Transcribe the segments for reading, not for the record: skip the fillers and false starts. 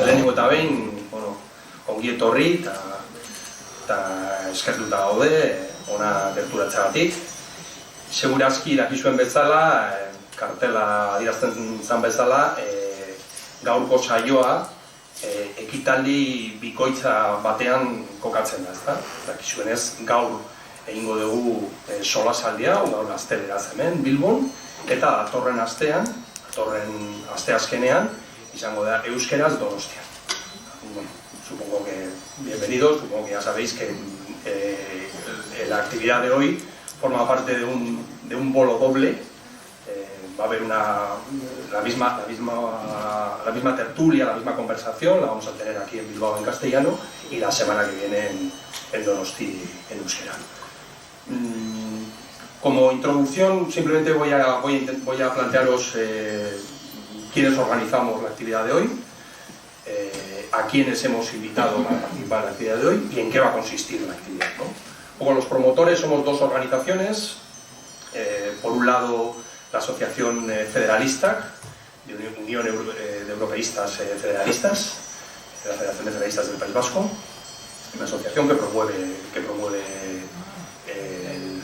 Lehenengo eta behin, ongi etorri eta eskertuta gaude ona gerturatzeagatik. Segurazki dakizuen bezala, kartela adierazten zen bezala, gaurko saioa ekitaldi bikoitza batean kokatzen da, ezta? Dakizuenez, gaur egingo dugu solasaldia, gaur gazteleraz hemen, Bilbon, eta datorren astean, datorren asteazkenean, izango da euskeraz Donostian. Bueno, supongo que bienvenidos, supongo que ya sabéis que la actividad de hoy forma parte de un bolo doble. Va a haber la misma tertulia, la misma conversación, la vamos a tener aquí en Bilbao en castellano y la semana que viene en Donosti en euskera. Como introducción simplemente voy a plantearos quiénes organizamos la actividad de hoy, a quiénes hemos invitado a participar en la actividad de hoy y en qué va a consistir la actividad, ¿no? Como los promotores somos dos organizaciones, por un lado la Asociación Federalista, de Unión de Europeístas Federalistas, de la Federación de Federalistas del País Vasco, una asociación que promueve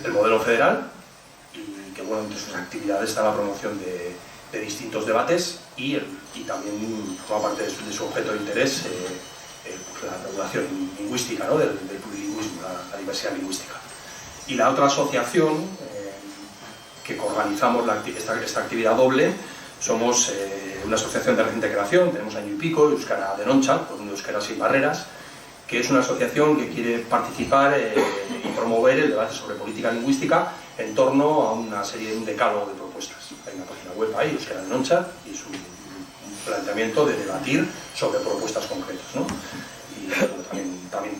el modelo federal y que bueno, entre sus actividades está la promoción de distintos debates y también forma parte de su objeto de interés pues la regulación lingüística, ¿no? del plurilingüismo, la diversidad lingüística. Y la otra asociación que organizamos esta actividad doble, somos una asociación de reciente creación, tenemos año y pico, Euskara Denontzat, por un Euskera sin barreras, que es una asociación que quiere participar y promover el debate sobre política lingüística en torno a una serie de un decálogo de propuestas. Hay una página web ahí, Euskara Denontzat, y es un planteamiento de debatir sobre propuestas concretas, ¿no? Y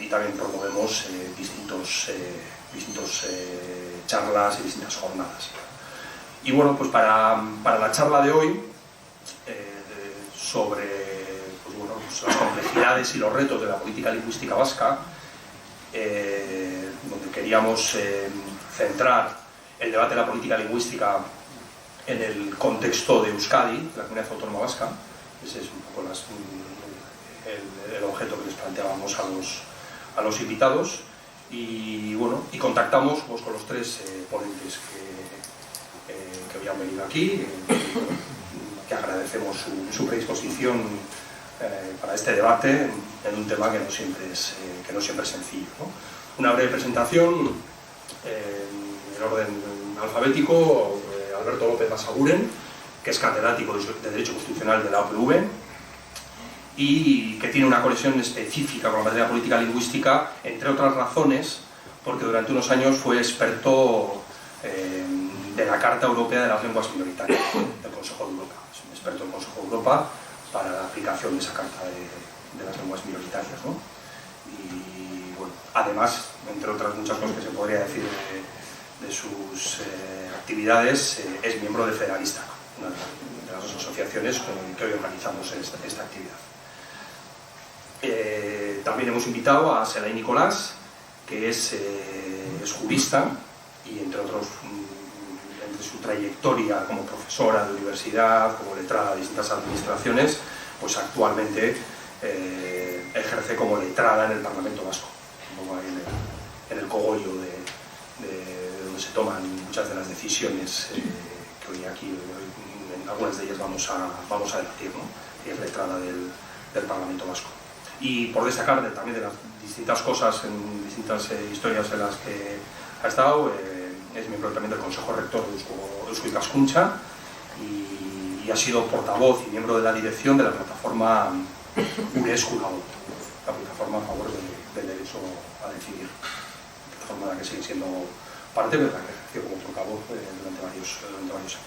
también promovemos distintos charlas y distintas jornadas. Y bueno, pues para la charla de hoy sobre pues las complejidades y los retos de la política lingüística vasca, donde queríamos centrar el debate de la política lingüística en el contexto de Euskadi, la comunidad autónoma vasca. Ese es un poco el objeto que les planteábamos a los invitados. Y bueno, y contactamos pues, con los tres ponentes que habían venido aquí, que agradecemos su predisposición para este debate en un tema que no siempre es sencillo, ¿no? Una breve presentación en orden alfabético. Alberto López Basaguren, que es catedrático de Derecho Constitucional de la UPV y que tiene una conexión específica con la materia política lingüística, entre otras razones, porque durante unos años fue experto de la Carta Europea de las Lenguas Minoritarias del Consejo de Europa. Es un experto del Consejo de Europa para la aplicación de esa Carta de las Lenguas Minoritarias, ¿no? Y bueno, además, entre otras muchas cosas que se podría decir de sus actividades, es miembro de Federalista, una de las dos asociaciones que hoy organizamos esta actividad. También hemos invitado a Selay Nicolás, que es jurista y entre su trayectoria como profesora de universidad, como letrada de distintas administraciones, pues actualmente ejerce como letrada en el Parlamento Vasco, en el cogollo de donde se toman muchas de las decisiones que hoy aquí, en algunas de ellas vamos a debatir, ¿no? Y es letrada del Parlamento Vasco. Y por destacar también de las distintas cosas, en distintas historias en las que ha estado, es miembro también del Consejo Rector de Eusko Ikaskuntza y ha sido portavoz y miembro de la dirección de la plataforma Gure Esku Dago, la plataforma a favor del derecho a decidir, plataforma de la que sigue siendo parte, pero la que ejerció como portavoz durante varios años.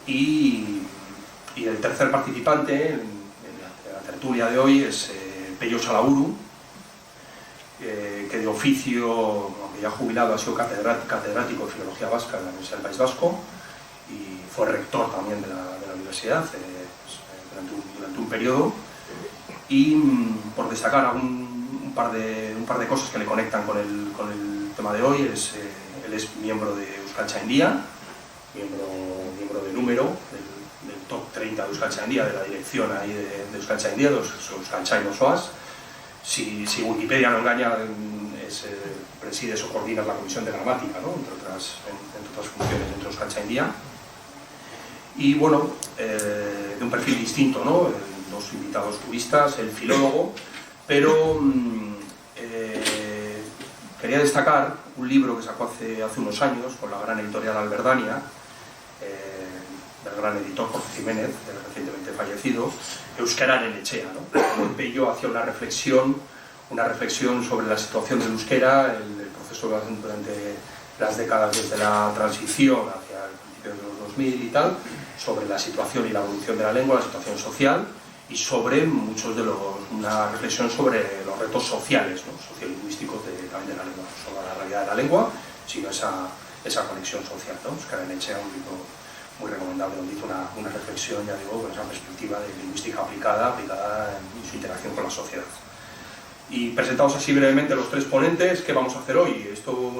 Y el tercer participante en la tertulia de hoy es Pello Salaburu, que de oficio, aunque ya jubilado, ha sido catedrático de Filología Vasca en la Universidad del País Vasco y fue rector también de la universidad durante un periodo. Y por destacar un par de cosas que le conectan con el tema de hoy, él es miembro de Euskaltzaindia, miembro de número del top 30 de Euskaltzaindia, de la dirección ahí de Euskaltzaindia, de Euskaltzain Osoas. Si Wikipedia no engaña, presides o coordinas la comisión de gramática, ¿no? entre otras funciones dentro de Euskaltzaindia. Y bueno, de un perfil distinto, ¿no? Dos invitados juristas, el filólogo, pero quería destacar un libro que sacó hace unos años con la gran editorial Alberdania, del gran editor Jorge Jiménez, del recientemente fallecido, Euskararen Etxea, ¿no? Un empeño hacia una reflexión sobre la situación del euskera, el proceso durante las décadas desde la transición hacia el principio de los 2000 y tal, sobre la situación y la evolución de la lengua, la situación social, y sobre una reflexión sobre los retos sociales, ¿no? Sociolingüísticos también de la lengua, no solo la realidad de la lengua, sino esa conexión social, ¿no? Euskararen Etxea, un libro muy recomendable, donde hizo una reflexión, ya digo, con esa perspectiva de lingüística aplicada en su interacción con la sociedad. Y presentados así brevemente los tres ponentes, ¿qué vamos a hacer hoy? Esto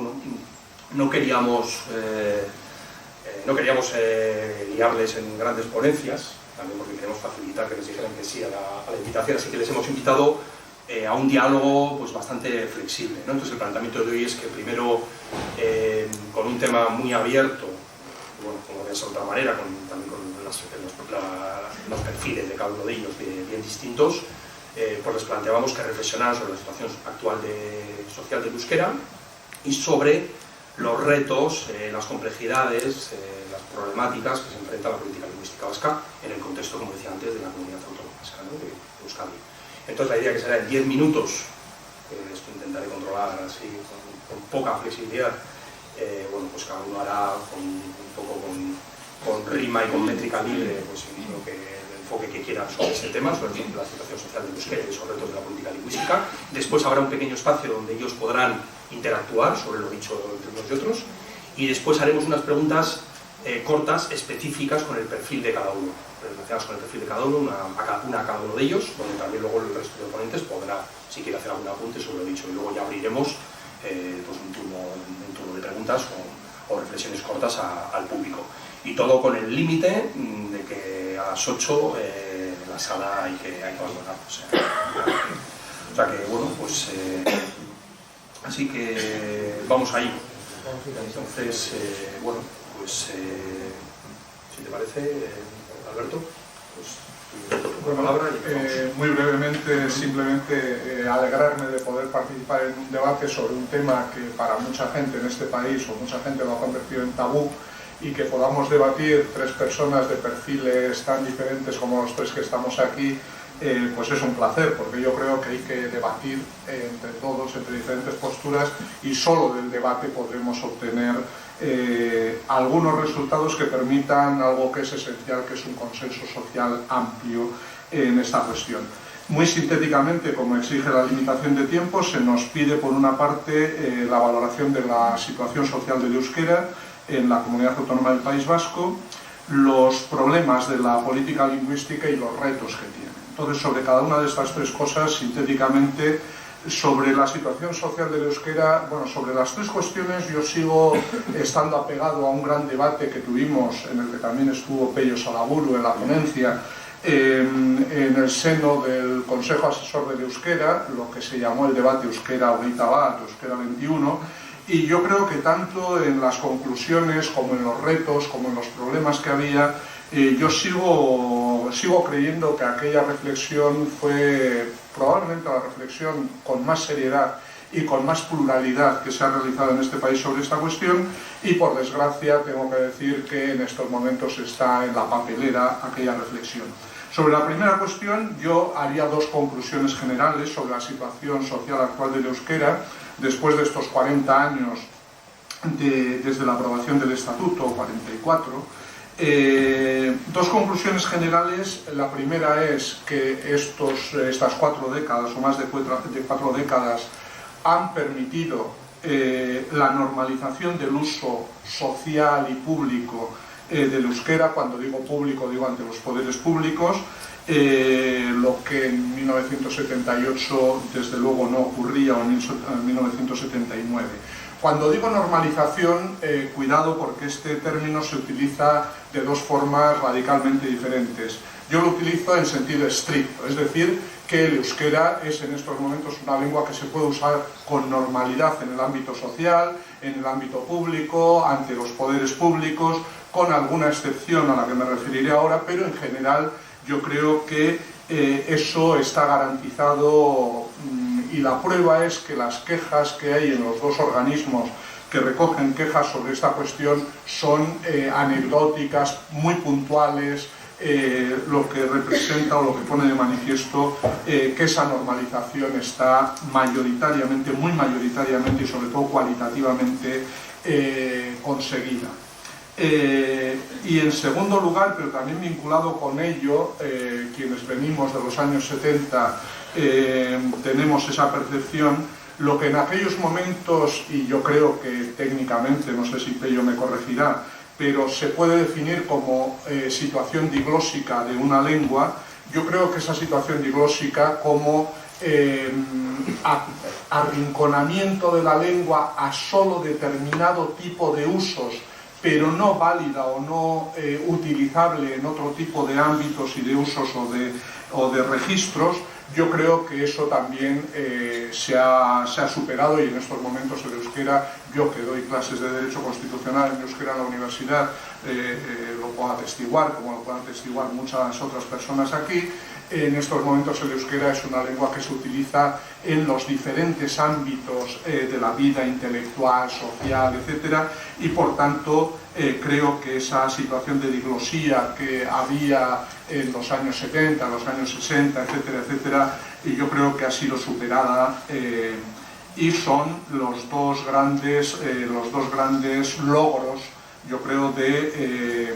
no queríamos liarles en grandes ponencias, también porque queremos facilitar que les dijeran que sí a la invitación, así que les hemos invitado a un diálogo pues, bastante flexible, ¿no? Entonces el planteamiento de hoy es que primero, con un tema muy abierto, bueno, como de esa otra manera, también con los perfiles de cada uno de ellos bien distintos, pues les planteábamos que reflexionaran sobre la situación actual social del euskera y sobre los retos, las complejidades, las problemáticas que se enfrenta la política lingüística vasca en el contexto, como decía antes, de la comunidad autónoma vasca, ¿no? de Euskadi. Entonces la idea que será en 10 minutos, esto intentaré controlar así con poca flexibilidad, bueno, pues cada uno hará un poco con rima y con métrica libre pues, el enfoque que quieran sobre ese tema, sobre la situación social del euskera y esos retos de la política lingüística. Después habrá un pequeño espacio donde ellos podrán interactuar sobre lo dicho entre unos y otros, y después haremos unas preguntas cortas, específicas con el perfil de cada uno, relacionadas con el perfil de cada uno, una a cada uno de ellos, donde también luego el resto de ponentes podrá, si quiere hacer algún apunte sobre lo dicho, y luego ya abriremos pues un turno de preguntas o reflexiones cortas al público. Y todo con el límite de que a las 8 la sala hay que abandonar. O sea que, bueno, pues así que vamos ahí. Entonces, bueno, pues si te parece, Alberto, pues tu palabra y muy brevemente, simplemente alegrarme de poder participar en un debate sobre un tema que para mucha gente en este país o mucha gente lo ha convertido en tabú, y que podamos debatir tres personas de perfiles tan diferentes como los tres que estamos aquí, pues es un placer, porque yo creo que hay que debatir entre todos, entre diferentes posturas, y solo del debate podremos obtener algunos resultados que permitan algo que es esencial, que es un consenso social amplio en esta cuestión. Muy sintéticamente, como exige la limitación de tiempo, se nos pide por una parte la valoración de la situación social del euskera en la Comunidad Autónoma del País Vasco, los problemas de la política lingüística y los retos que tiene. Entonces, sobre cada una de estas tres cosas, sintéticamente, sobre la situación social del euskera, bueno, sobre las tres cuestiones yo sigo estando apegado a un gran debate que tuvimos, en el que también estuvo Pello Salaburu en la ponencia, en el seno del Consejo Asesor del Euskera, lo que se llamó el debate Euskera Hogeita Bat, Euskera 21, y yo creo que tanto en las conclusiones como en los retos, como en los problemas que había, yo sigo creyendo que aquella reflexión fue probablemente la reflexión con más seriedad y con más pluralidad que se ha realizado en este país sobre esta cuestión, y por desgracia tengo que decir que en estos momentos está en la papelera aquella reflexión. Sobre la primera cuestión, yo haría dos conclusiones generales sobre la situación social actual del euskera después de estos 40 años desde la aprobación del Estatuto, 44. Dos conclusiones generales. La primera es que estas 4 décadas o más de 4 décadas han permitido la normalización del uso social y público del euskera. Cuando digo público, digo ante los poderes públicos, lo que en 1978 desde luego no ocurría, o en 1979. Cuando digo normalización, cuidado porque este término se utiliza de dos formas radicalmente diferentes. Yo lo utilizo en sentido estricto, es decir, que el euskera es en estos momentos una lengua que se puede usar con normalidad en el ámbito social, en el ámbito público, ante los poderes públicos, con alguna excepción a la que me referiré ahora, pero en general yo creo que eso está garantizado, y la prueba es que las quejas que hay en los dos organismos que recogen quejas sobre esta cuestión son anecdóticas, muy puntuales, lo que representa o lo que pone de manifiesto que esa normalización está mayoritariamente, muy mayoritariamente y sobre todo cualitativamente conseguida. Y en segundo lugar, pero también vinculado con ello, quienes venimos de los años 70 tenemos esa percepción, lo que en aquellos momentos, y yo creo que técnicamente, no sé si Pello me corregirá, pero se puede definir como situación diglósica de una lengua, yo creo que esa situación diglósica como arrinconamiento de la lengua a solo determinado tipo de usos, pero no válida o no utilizable en otro tipo de ámbitos y de usos o de registros, yo creo que eso también se ha superado, y en estos momentos el euskera, yo que doy clases de Derecho Constitucional en euskera en la universidad, lo puedo atestiguar, como lo pueden atestiguar muchas otras personas aquí. En estos momentos el euskera es una lengua que se utiliza en los diferentes ámbitos de la vida intelectual, social, etc. Y por tanto creo que esa situación de diglosía que había en los años 70, los años 60, etcétera, etcétera, y yo creo que ha sido superada y son los dos grandes logros, yo creo, de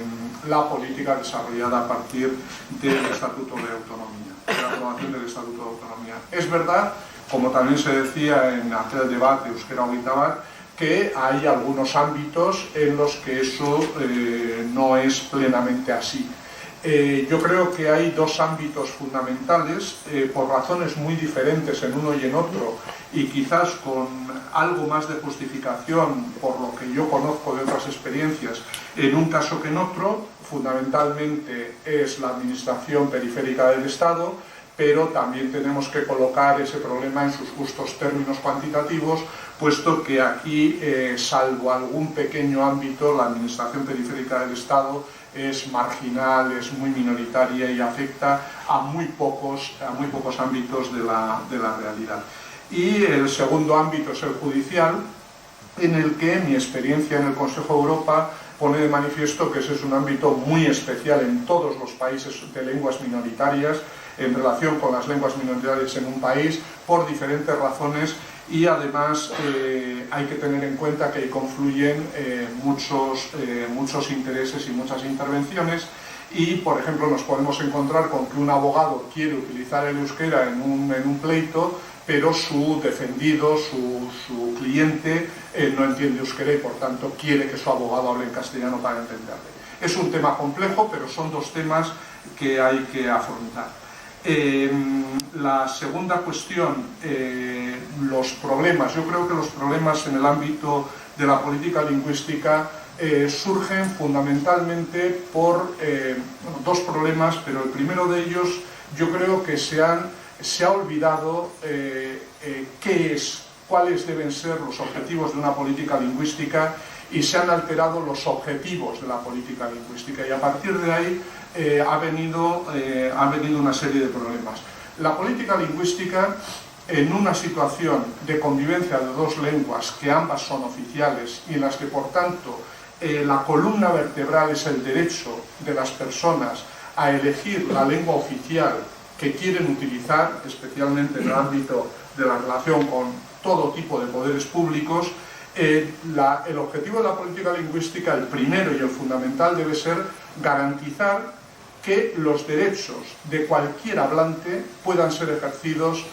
la política desarrollada a partir del Estatuto de Autonomía, de la aprobación del Estatuto de Autonomía. Es verdad, como también se decía en aquel debate euskera hogeita bat, que hay algunos ámbitos en los que eso no es plenamente así. Yo creo que hay dos ámbitos fundamentales, por razones muy diferentes en uno y en otro, y quizás con algo más de justificación por lo que yo conozco de otras experiencias en un caso que en otro. Fundamentalmente es la administración periférica del Estado, pero también tenemos que colocar ese problema en sus justos términos cuantitativos, puesto que aquí, salvo algún pequeño ámbito, la administración periférica del Estado es marginal, es muy minoritaria y afecta a muy pocos ámbitos de la realidad. Y el segundo ámbito es el judicial, en el que mi experiencia en el Consejo de Europa pone de manifiesto que ese es un ámbito muy especial en todos los países de lenguas minoritarias, en relación con las lenguas minoritarias en un país, por diferentes razones, y además hay que tener en cuenta que ahí confluyen muchos intereses y muchas intervenciones, y por ejemplo nos podemos encontrar con que un abogado quiere utilizar el euskera en un pleito, pero su defendido, su cliente, no entiende euskera y por tanto quiere que su abogado hable en castellano para entenderle. Es un tema complejo, pero son dos temas que hay que afrontar. La segunda cuestión, los problemas. Yo creo que los problemas en el ámbito de la política lingüística surgen fundamentalmente por dos problemas, pero el primero de ellos yo creo que se ha olvidado cuáles deben ser los objetivos de una política lingüística, y se han alterado los objetivos de la política lingüística, y a partir de ahí ha venido una serie de problemas. La política lingüística, en una situación de convivencia de dos lenguas que ambas son oficiales y en las que por tanto la columna vertebral es el derecho de las personas a elegir la lengua oficial que quieren utilizar, especialmente en el ámbito de la relación con todo tipo de poderes públicos, el objetivo de la política lingüística, el primero y el fundamental, debe ser garantizar que los derechos de cualquier hablante puedan ser ejercidos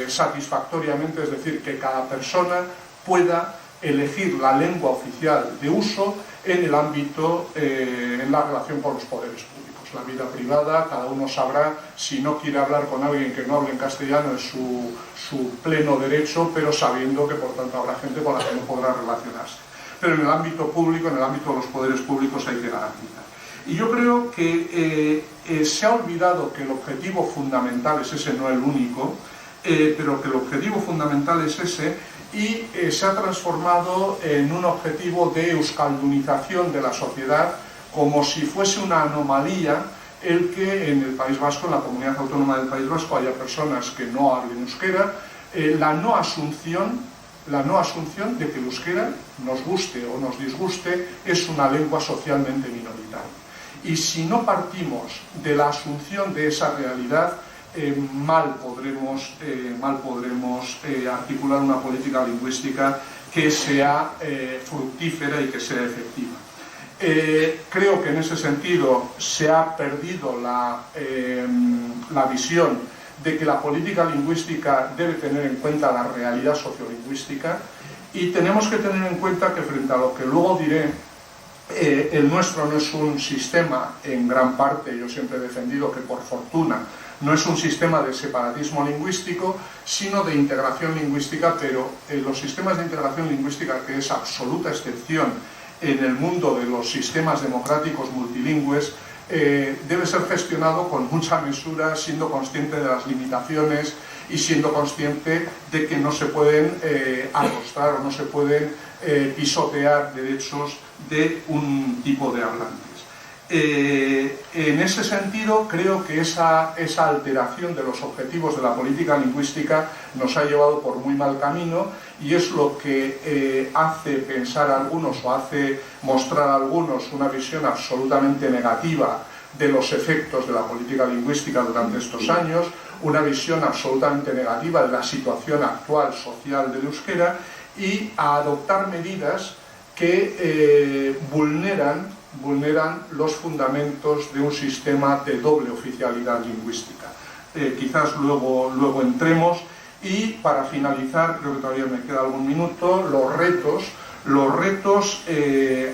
satisfactoriamente, es decir, que cada persona pueda elegir la lengua oficial de uso en el ámbito, en la relación con los poderes públicos. Es la vida privada, cada uno sabrá si no quiere hablar con alguien que no hable en castellano, es su pleno derecho, pero sabiendo que por tanto habrá gente con la que no podrá relacionarse. Pero en el ámbito público, en el ámbito de los poderes públicos hay que garantizar. Y yo creo que se ha olvidado que el objetivo fundamental es ese, no el único, pero que el objetivo fundamental es ese, y se ha transformado en un objetivo de euskaldunización de la sociedad, como si fuese una anomalía el que en el País Vasco, en la comunidad autónoma del País Vasco, haya personas que no hablen euskera, la no asunción de que el euskera, nos guste o nos disguste, es una lengua socialmente minoritaria. Y si no partimos de la asunción de esa realidad, mal podremos articular una política lingüística que sea fructífera y que sea efectiva. Creo que en ese sentido se ha perdido la visión de que la política lingüística debe tener en cuenta la realidad sociolingüística, y tenemos que tener en cuenta que, frente a lo que luego diré, el nuestro no es un sistema, en gran parte, yo siempre he defendido que por fortuna, no es un sistema de separatismo lingüístico, sino de integración lingüística, pero los sistemas de integración lingüística, que es absoluta excepción en el mundo de los sistemas democráticos multilingües, debe ser gestionado con mucha mesura, siendo consciente de las limitaciones y siendo consciente de que no se pueden arrostrar o no se pueden pisotear derechos de un tipo de hablantes. En ese sentido, creo que esa alteración de los objetivos de la política lingüística nos ha llevado por muy mal camino, y es lo que hace pensar a algunos o hace mostrar a algunos una visión absolutamente negativa de los efectos de la política lingüística durante estos años, una visión absolutamente negativa de la situación actual social del euskera, y a adoptar medidas que vulneran los fundamentos de un sistema de doble oficialidad lingüística. Quizás luego entremos, y para finalizar, creo que todavía me queda algún minuto, los retos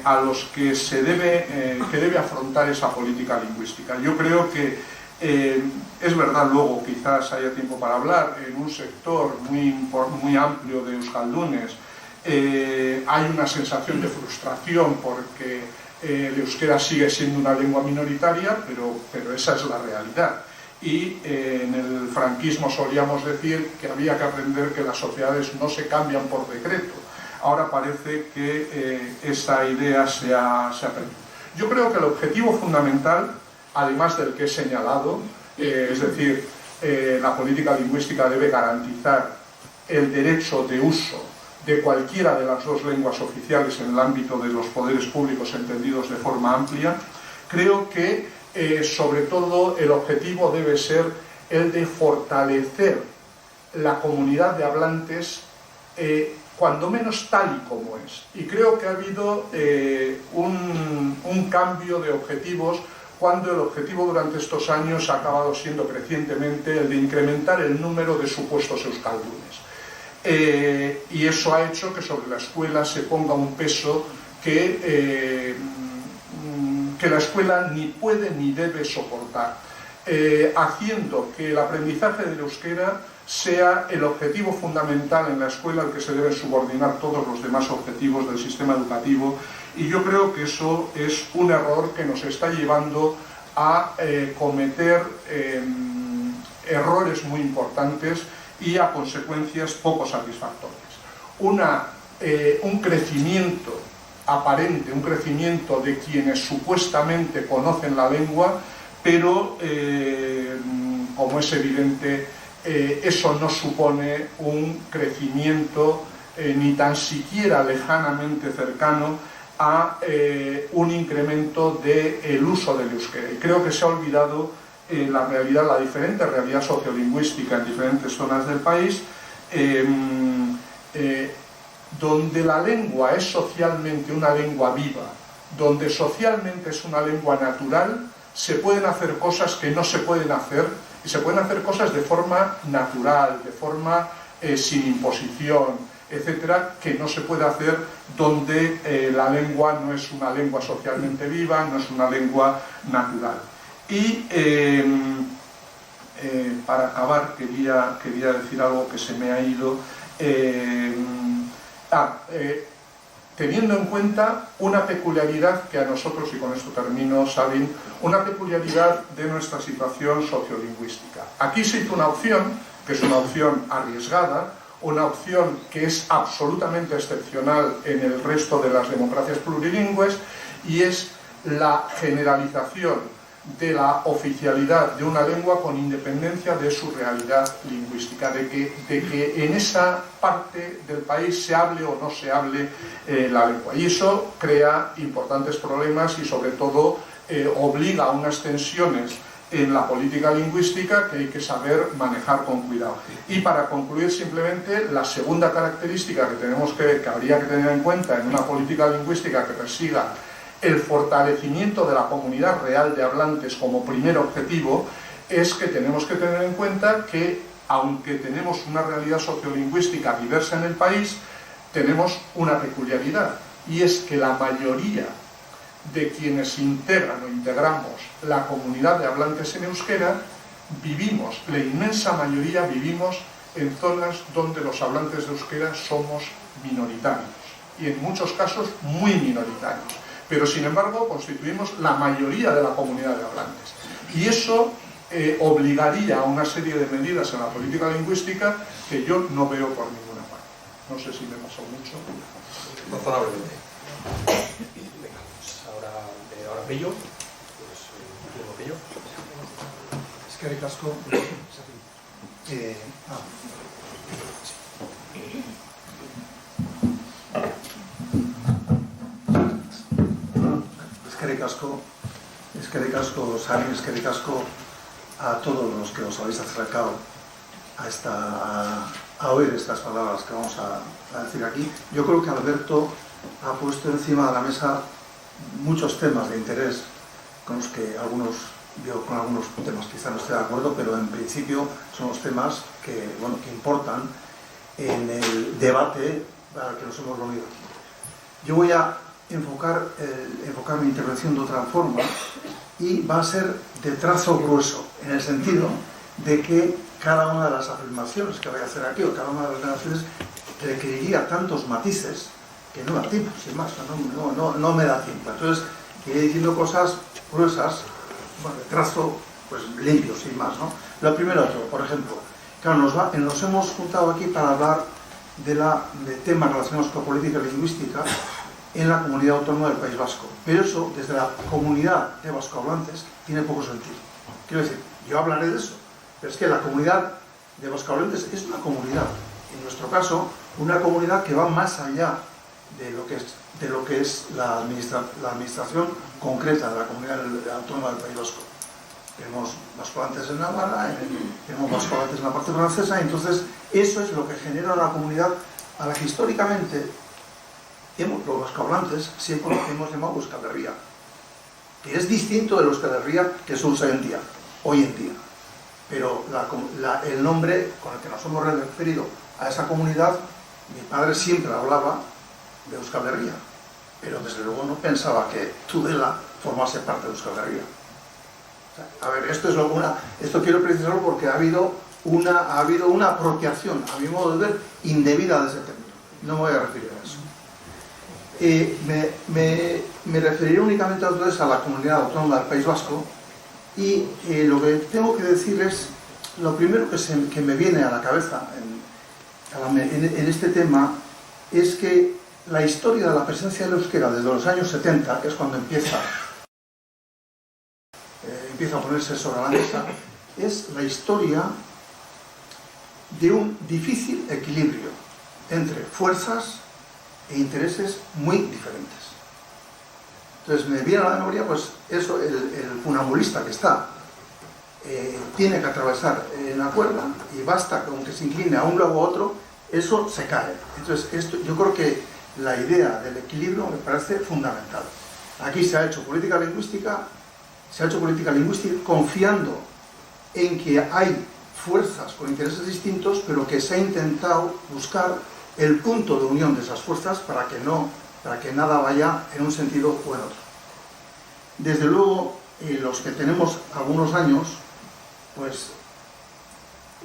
a los que debe afrontar esa política lingüística. Yo creo que es verdad, luego quizás haya tiempo para hablar, en un sector muy amplio de euskaldunes hay una sensación de frustración porque el euskera sigue siendo una lengua minoritaria, pero esa es la realidad. Y en el franquismo solíamos decir que había que aprender que las sociedades no se cambian por decreto. Ahora parece que esa idea se ha perdido. Yo creo que el objetivo fundamental, además del que he señalado, es decir, la política lingüística debe garantizar el derecho de uso de cualquiera de las dos lenguas oficiales en el ámbito de los poderes públicos entendidos de forma amplia. Creo que sobre todo el objetivo debe ser el de fortalecer la comunidad de hablantes, cuando menos tal y como es. Y creo que ha habido un cambio de objetivos, cuando el objetivo durante estos años ha acabado siendo crecientemente el de incrementar el número de supuestos euskaldunes. Y eso ha hecho que sobre la escuela se ponga un peso que la escuela ni puede ni debe soportar, haciendo que el aprendizaje del euskera sea el objetivo fundamental en la escuela al que se deben subordinar todos los demás objetivos del sistema educativo. Y yo creo que eso es un error que nos está llevando a cometer errores muy importantes y a consecuencias poco satisfactorias. Un crecimiento aparente, un crecimiento de quienes supuestamente conocen la lengua, pero como es evidente, eso no supone un crecimiento ni tan siquiera lejanamente cercano a un incremento del uso del euskera. Y creo que se ha olvidado la diferente realidad sociolingüística en diferentes zonas del país, donde la lengua es socialmente una lengua viva, donde socialmente es una lengua natural, se pueden hacer cosas que no se pueden hacer, y se pueden hacer cosas de forma natural, de forma sin imposición, etcétera, que no se puede hacer donde la lengua no es una lengua socialmente viva, no es una lengua natural. Y para acabar quería decir algo que se me ha ido. Teniendo en cuenta una peculiaridad que a nosotros, y con esto termino, Sabin, una peculiaridad de nuestra situación sociolingüística. Aquí se hizo una opción, que es una opción arriesgada, una opción que es absolutamente excepcional en el resto de las democracias plurilingües, y es la generalización de la oficialidad de una lengua con independencia de su realidad lingüística, de que en esa parte del país se hable o no se hable la lengua. Y eso crea importantes problemas y sobre todo obliga a unas tensiones en la política lingüística que hay que saber manejar con cuidado. Y para concluir simplemente, la segunda característica que habría que tener en cuenta en una política lingüística que persiga el fortalecimiento de la comunidad real de hablantes como primer objetivo, es que tenemos que tener en cuenta que, aunque tenemos una realidad sociolingüística diversa en el país, tenemos una peculiaridad, y es que la mayoría de quienes integran o integramos la comunidad de hablantes en euskera vivimos, la inmensa mayoría vivimos en zonas donde los hablantes de euskera somos minoritarios, y en muchos casos muy minoritarios. Pero sin embargo constituimos la mayoría de la comunidad de hablantes. Y eso obligaría a una serie de medidas en la política lingüística que yo no veo por ninguna parte. No sé si me pasó mucho. Razonablemente. Venga, pues ahora Pello. Pello. Eskerrik asko. Eskerrik asko, Sabin, eskerrik asko a todos los que os habéis acercado a oír estas palabras que vamos a decir aquí. Yo creo que Alberto ha puesto encima de la mesa muchos temas de interés con los que con algunos temas quizá no esté de acuerdo, pero en principio son los temas que importan en el debate para el que nos hemos reunido aquí. Yo voy a enfocar mi intervención de otra forma, y va a ser de trazo grueso, en el sentido de que cada una de las afirmaciones que voy a hacer aquí, o cada una de las declaraciones, requeriría tantos matices que no da tiempo, sin más, no me da tiempo. Entonces, iré diciendo cosas gruesas, de trazo limpio, sin más, ¿no? Lo primero, por ejemplo, claro, nos hemos juntado aquí para hablar de temas relacionados con política lingüística en la comunidad autónoma del País Vasco. Pero eso, desde la comunidad de vascohablantes, tiene poco sentido. Quiero decir, yo hablaré de eso, pero es que la comunidad de vascohablantes es una comunidad. En nuestro caso, una comunidad que va más allá de lo que es la administración concreta de la comunidad autónoma del País Vasco. Tenemos vascohablantes en Navarra, tenemos vascohablantes en la parte francesa, y entonces eso es lo que genera la comunidad a la que históricamente los vascohablantes siempre hemos llamado Euskal Herria, que es distinto de la Euskal Herria que se usa hoy en día. Pero el nombre con el que nos hemos referido a esa comunidad, mi padre siempre hablaba de Euskal Herria, pero desde luego no pensaba que Tudela formase parte de Euskal Herria. A ver, esto quiero precisarlo porque ha habido una apropiación, a mi modo de ver, indebida de ese término. No me voy a referir a eso. Me referiré únicamente entonces a la comunidad autónoma del País Vasco, y lo que tengo que decir es, lo primero que me viene a la cabeza en este tema es que la historia de la presencia del euskera desde los años 70, que es cuando empieza a ponerse sobre la mesa, es la historia de un difícil equilibrio entre fuerzas e intereses muy diferentes. Entonces me viene a la memoria, pues eso, el funambulista que está, tiene que atravesar la cuerda, y basta con que se incline a un lado u otro, eso se cae. Entonces yo creo que la idea del equilibrio me parece fundamental. Aquí se ha hecho política lingüística confiando en que hay fuerzas con intereses distintos, pero que se ha intentado buscar el punto de unión de esas fuerzas para que nada vaya en un sentido o en otro. Desde luego, los que tenemos algunos años, pues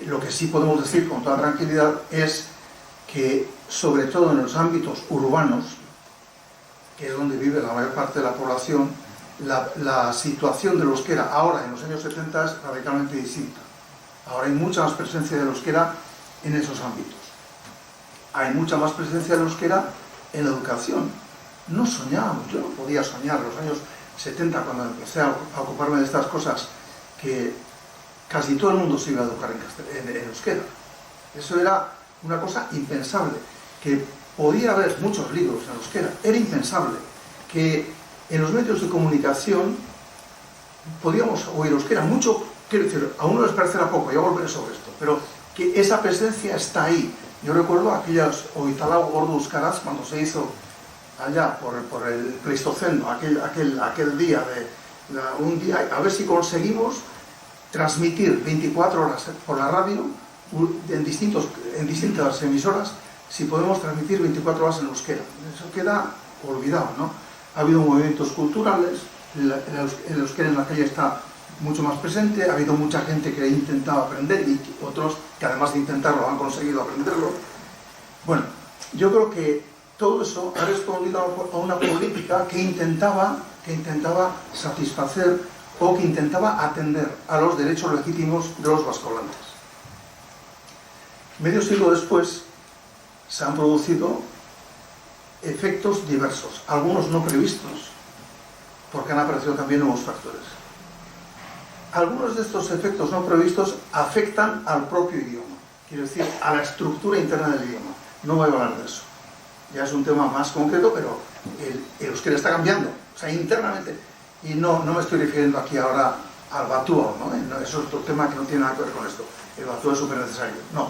lo que sí podemos decir con toda tranquilidad es que, sobre todo en los ámbitos urbanos, que es donde vive la mayor parte de la población, la situación del euskera ahora, en los años 70, es radicalmente distinta. Ahora hay mucha más presencia del euskera en esos ámbitos. Hay mucha más presencia del euskera en la educación. No soñábamos, yo no podía soñar en los años 70, cuando empecé a ocuparme de estas cosas, que casi todo el mundo se iba a educar en euskera. Eso era una cosa impensable. Que podía haber muchos libros en euskera, era impensable. Que en los medios de comunicación podíamos oír euskera mucho, quiero decir, a uno les parecerá poco, ya volveré sobre esto, pero que esa presencia está ahí. Yo recuerdo aquellas Oitalau Ordu Euskaraz, cuando se hizo allá por el Pleistoceno, aquel día, un día, a ver si conseguimos transmitir 24 horas por la radio, en distintas emisoras, si podemos transmitir 24 horas en euskera. Eso queda olvidado, ¿no? Ha habido movimientos culturales, el euskera en la calle está mucho más presente, ha habido mucha gente que ha intentado aprender y otros que además de intentarlo han conseguido aprenderlo. Bueno, yo creo que todo eso ha respondido a una política que intentaba satisfacer o que intentaba atender a los derechos legítimos de los vascolantes. Medio siglo después se han producido efectos diversos, algunos no previstos, porque han aparecido también nuevos factores. Algunos de estos efectos no previstos afectan al propio idioma, quiero decir, a la estructura interna del idioma. No voy a hablar de eso. Ya es un tema más concreto, pero el euskera está cambiando, o sea, internamente. Y no me estoy refiriendo aquí ahora al batúo, ¿no? Eso es otro tema que no tiene nada que ver con esto. El batúo es súper necesario. No,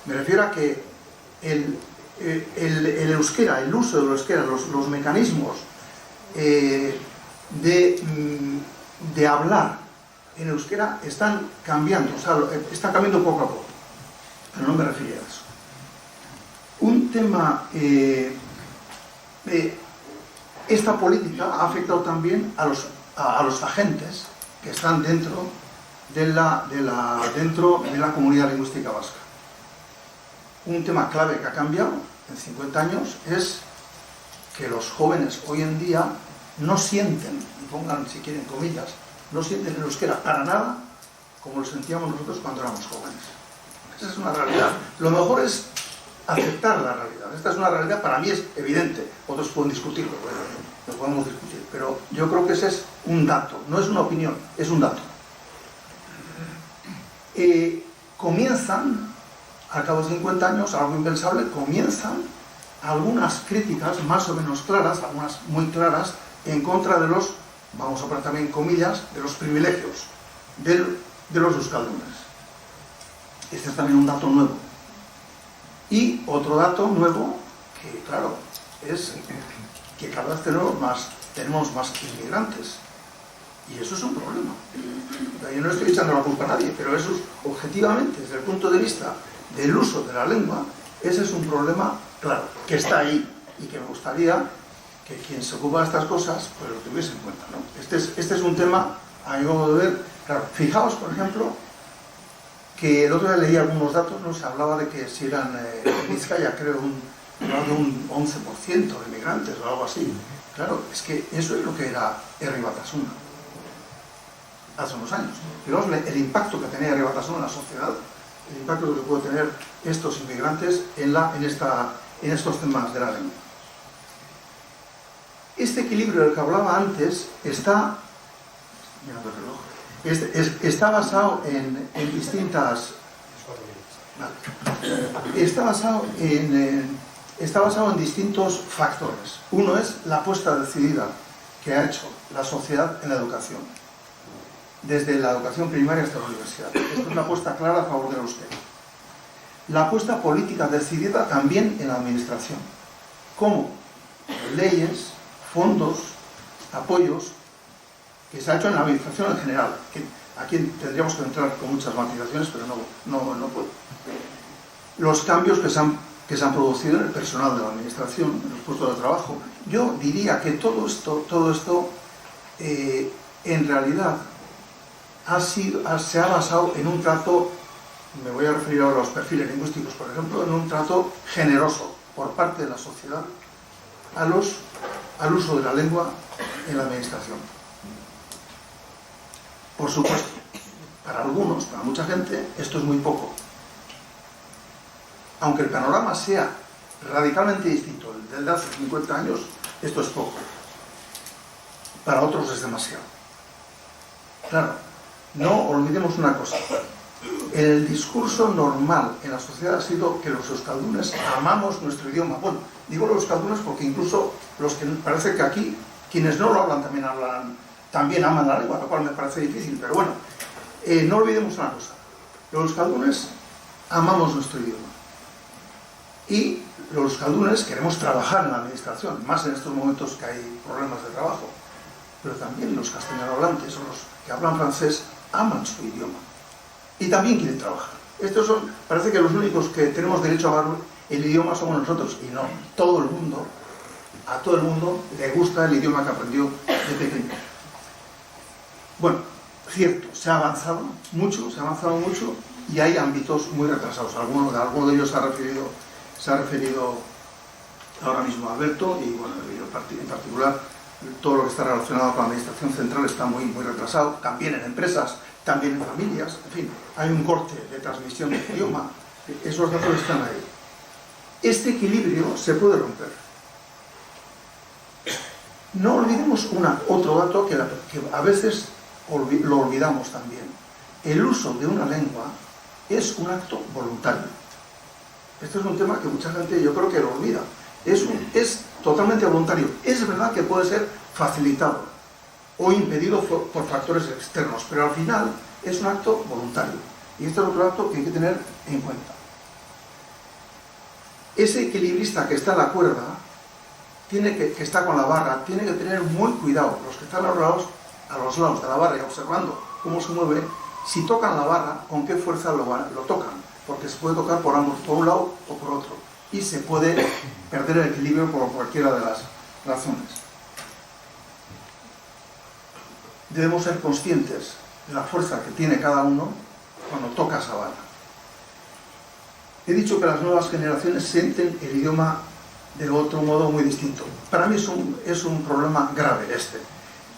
me refiero a que el euskera, el uso del euskera, los mecanismos de hablar en euskera están cambiando, o sea, está cambiando poco a poco. Pero no me refiero a eso. Un tema, esta política ha afectado también a los agentes que están dentro de la comunidad lingüística vasca. Un tema clave que ha cambiado en 50 años es que los jóvenes hoy en día no sienten, y pongan si quieren comillas, no sienten el euskera para nada como lo sentíamos nosotros cuando éramos jóvenes. Esa es una realidad. Lo mejor es aceptar la realidad. Esta es una realidad, para mí es evidente, otros pueden discutirlo, bueno, lo podemos discutir, pero yo creo que ese es un dato, no es una opinión, es un dato. Comienzan, al cabo de 50 años, algo impensable, comienzan algunas críticas más o menos claras, algunas muy claras, en contra de los, vamos a poner también comillas, de los privilegios de los euskaldunes. Este es también un dato nuevo. Y otro dato nuevo, que claro, es que cada vez tenemos más inmigrantes. Y eso es un problema. Yo no estoy echando la culpa a nadie, pero eso es, objetivamente, desde el punto de vista del uso de la lengua, ese es un problema, claro, que está ahí y que me gustaría que quien se ocupa de estas cosas pues lo tuviese en cuenta, ¿no? Este es un tema, a mi modo de ver, claro, fijaos, por ejemplo, que el otro día leí algunos datos, ¿no? Se hablaba de que si eran en Vizcaya, creo, de un 11% de inmigrantes o algo así. Claro, es que eso es lo que era Herri Batasuna hace unos años. Fijaos el impacto que tenía Herri Batasuna en la sociedad, el impacto que puede tener estos inmigrantes en estos temas de la lengua. Este equilibrio del que hablaba antes está, mirando el reloj, está basado en distintas... Está basado en distintos factores. Uno es la apuesta decidida que ha hecho la sociedad en la educación, desde la educación primaria hasta la universidad. Esto es una apuesta clara a favor del euskera. La apuesta política decidida también en la administración. ¿Cómo? Leyes, fondos, apoyos, que se ha hecho en la administración en general. Que aquí tendríamos que entrar con muchas matizaciones, pero no puedo. Los cambios que se han producido en el personal de la administración, en los puestos de trabajo. Yo diría que todo esto en realidad se ha basado en un trato, me voy a referir ahora a los perfiles lingüísticos, por ejemplo, en un trato generoso por parte de la sociedad al uso de la lengua en la administración. Por supuesto, para algunos, para mucha gente, esto es muy poco. Aunque el panorama sea radicalmente distinto del de hace 50 años, esto es poco. Para otros es demasiado. Claro, no olvidemos una cosa. El discurso normal en la sociedad ha sido que los euskaldunes amamos nuestro idioma. Bueno, digo los euskaldunes porque incluso los que parece que aquí, quienes no lo hablan también aman la lengua, lo cual me parece difícil, pero bueno, no olvidemos una cosa. Los euskaldunes amamos nuestro idioma. Y los euskaldunes queremos trabajar en la administración, más en estos momentos que hay problemas de trabajo. Pero también los castellanohablantes o los que hablan francés aman su idioma. Y también quieren trabajar. Estos son, parece que los únicos que tenemos derecho a hablar el idioma somos nosotros. Y no, todo el mundo, a todo el mundo le gusta el idioma que aprendió de pequeño. Bueno, cierto, se ha avanzado mucho y hay ámbitos muy retrasados. Alguno de ellos se ha referido ahora mismo a Alberto y bueno, en particular todo lo que está relacionado con la administración central está muy retrasado, también en empresas, también en familias, en fin, hay un corte de transmisión del idioma, esos datos están ahí. Este equilibrio se puede romper. No olvidemos otro dato que a veces lo olvidamos también. El uso de una lengua es un acto voluntario. Este es un tema que mucha gente yo creo que lo olvida. Es totalmente voluntario. Es verdad que puede ser facilitado o impedido por factores externos, pero al final es un acto voluntario. Y este es otro acto que hay que tener en cuenta. Ese equilibrista que está en la cuerda, que está con la barra, tiene que tener muy cuidado. Los que están a los lados de la barra y observando cómo se mueve, si tocan la barra, con qué fuerza lo tocan, porque se puede tocar por ambos, por un lado o por otro, y se puede perder el equilibrio por cualquiera de las razones. Debemos ser conscientes de la fuerza que tiene cada uno cuando toca esa barra. He dicho que las nuevas generaciones sienten el idioma de otro modo muy distinto. Para mí es un problema grave este.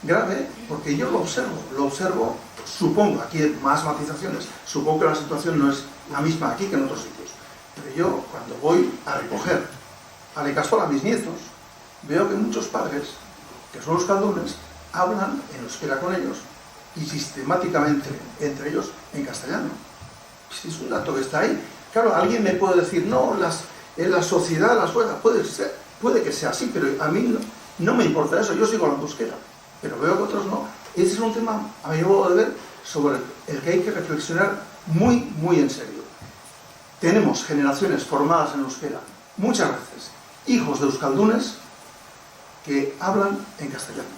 Grave porque yo lo observo, supongo, aquí hay más matizaciones, supongo que la situación no es la misma aquí que en otros sitios, pero yo cuando voy a recoger a Lecasol a mis nietos, veo que muchos padres, que son euskaldunes, hablan en euskera con ellos y sistemáticamente entre ellos en castellano. Es un dato que está ahí. Claro, alguien me puede decir, no, en la sociedad, la suegra, puede que sea así, pero a mí no me importa eso, yo sigo hablando euskera, pero veo que otros no. Ese es un tema, a mi modo de ver, sobre el que hay que reflexionar muy en serio. Tenemos generaciones formadas en euskera, muchas veces, hijos de euskaldunes que hablan en castellano.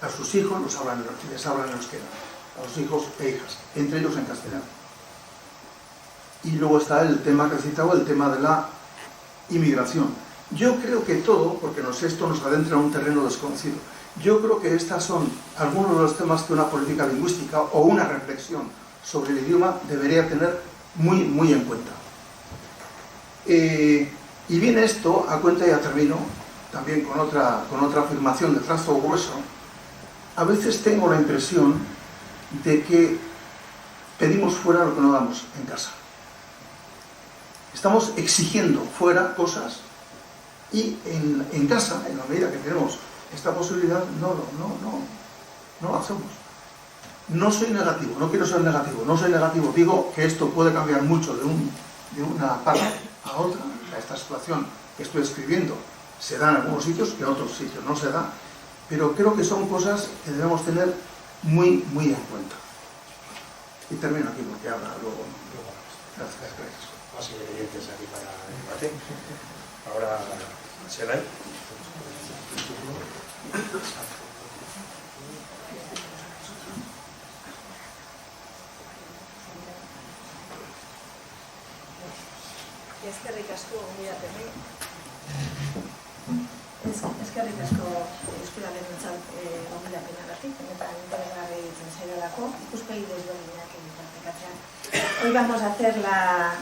A sus hijos les hablan en euskera, a los hijos e hijas, entre ellos en castellano. Y luego está el tema que he citado, el tema de la inmigración. Yo creo que todo, porque esto nos adentra en un terreno desconocido, yo creo que estos son algunos de los temas que una política lingüística o una reflexión sobre el idioma debería tener muy en cuenta. Y viene esto a cuenta, ya termino, también con otra afirmación de trazo grueso. A veces tengo la impresión de que pedimos fuera lo que no damos en casa. Estamos exigiendo fuera cosas y en casa, en la medida que tenemos esta posibilidad, no lo hacemos. No soy negativo, no quiero ser negativo, no soy negativo, digo que esto puede cambiar mucho de una parte a otra. Esta situación que estoy escribiendo se da en algunos sitios, que en otros sitios no se da, pero creo que son cosas que debemos tener muy en cuenta. Y termino aquí porque habla luego. Gracias. Más ingredientes aquí para el debate. Ahora, Selay. Eskerrik asko gonbidapeni. eskerrik asko euskararentzat gonbidapenagatik, benetan interesgarri ditzen zaidalako, ikuspegi desberdinak partekatzea. Hoy vamos a hacer la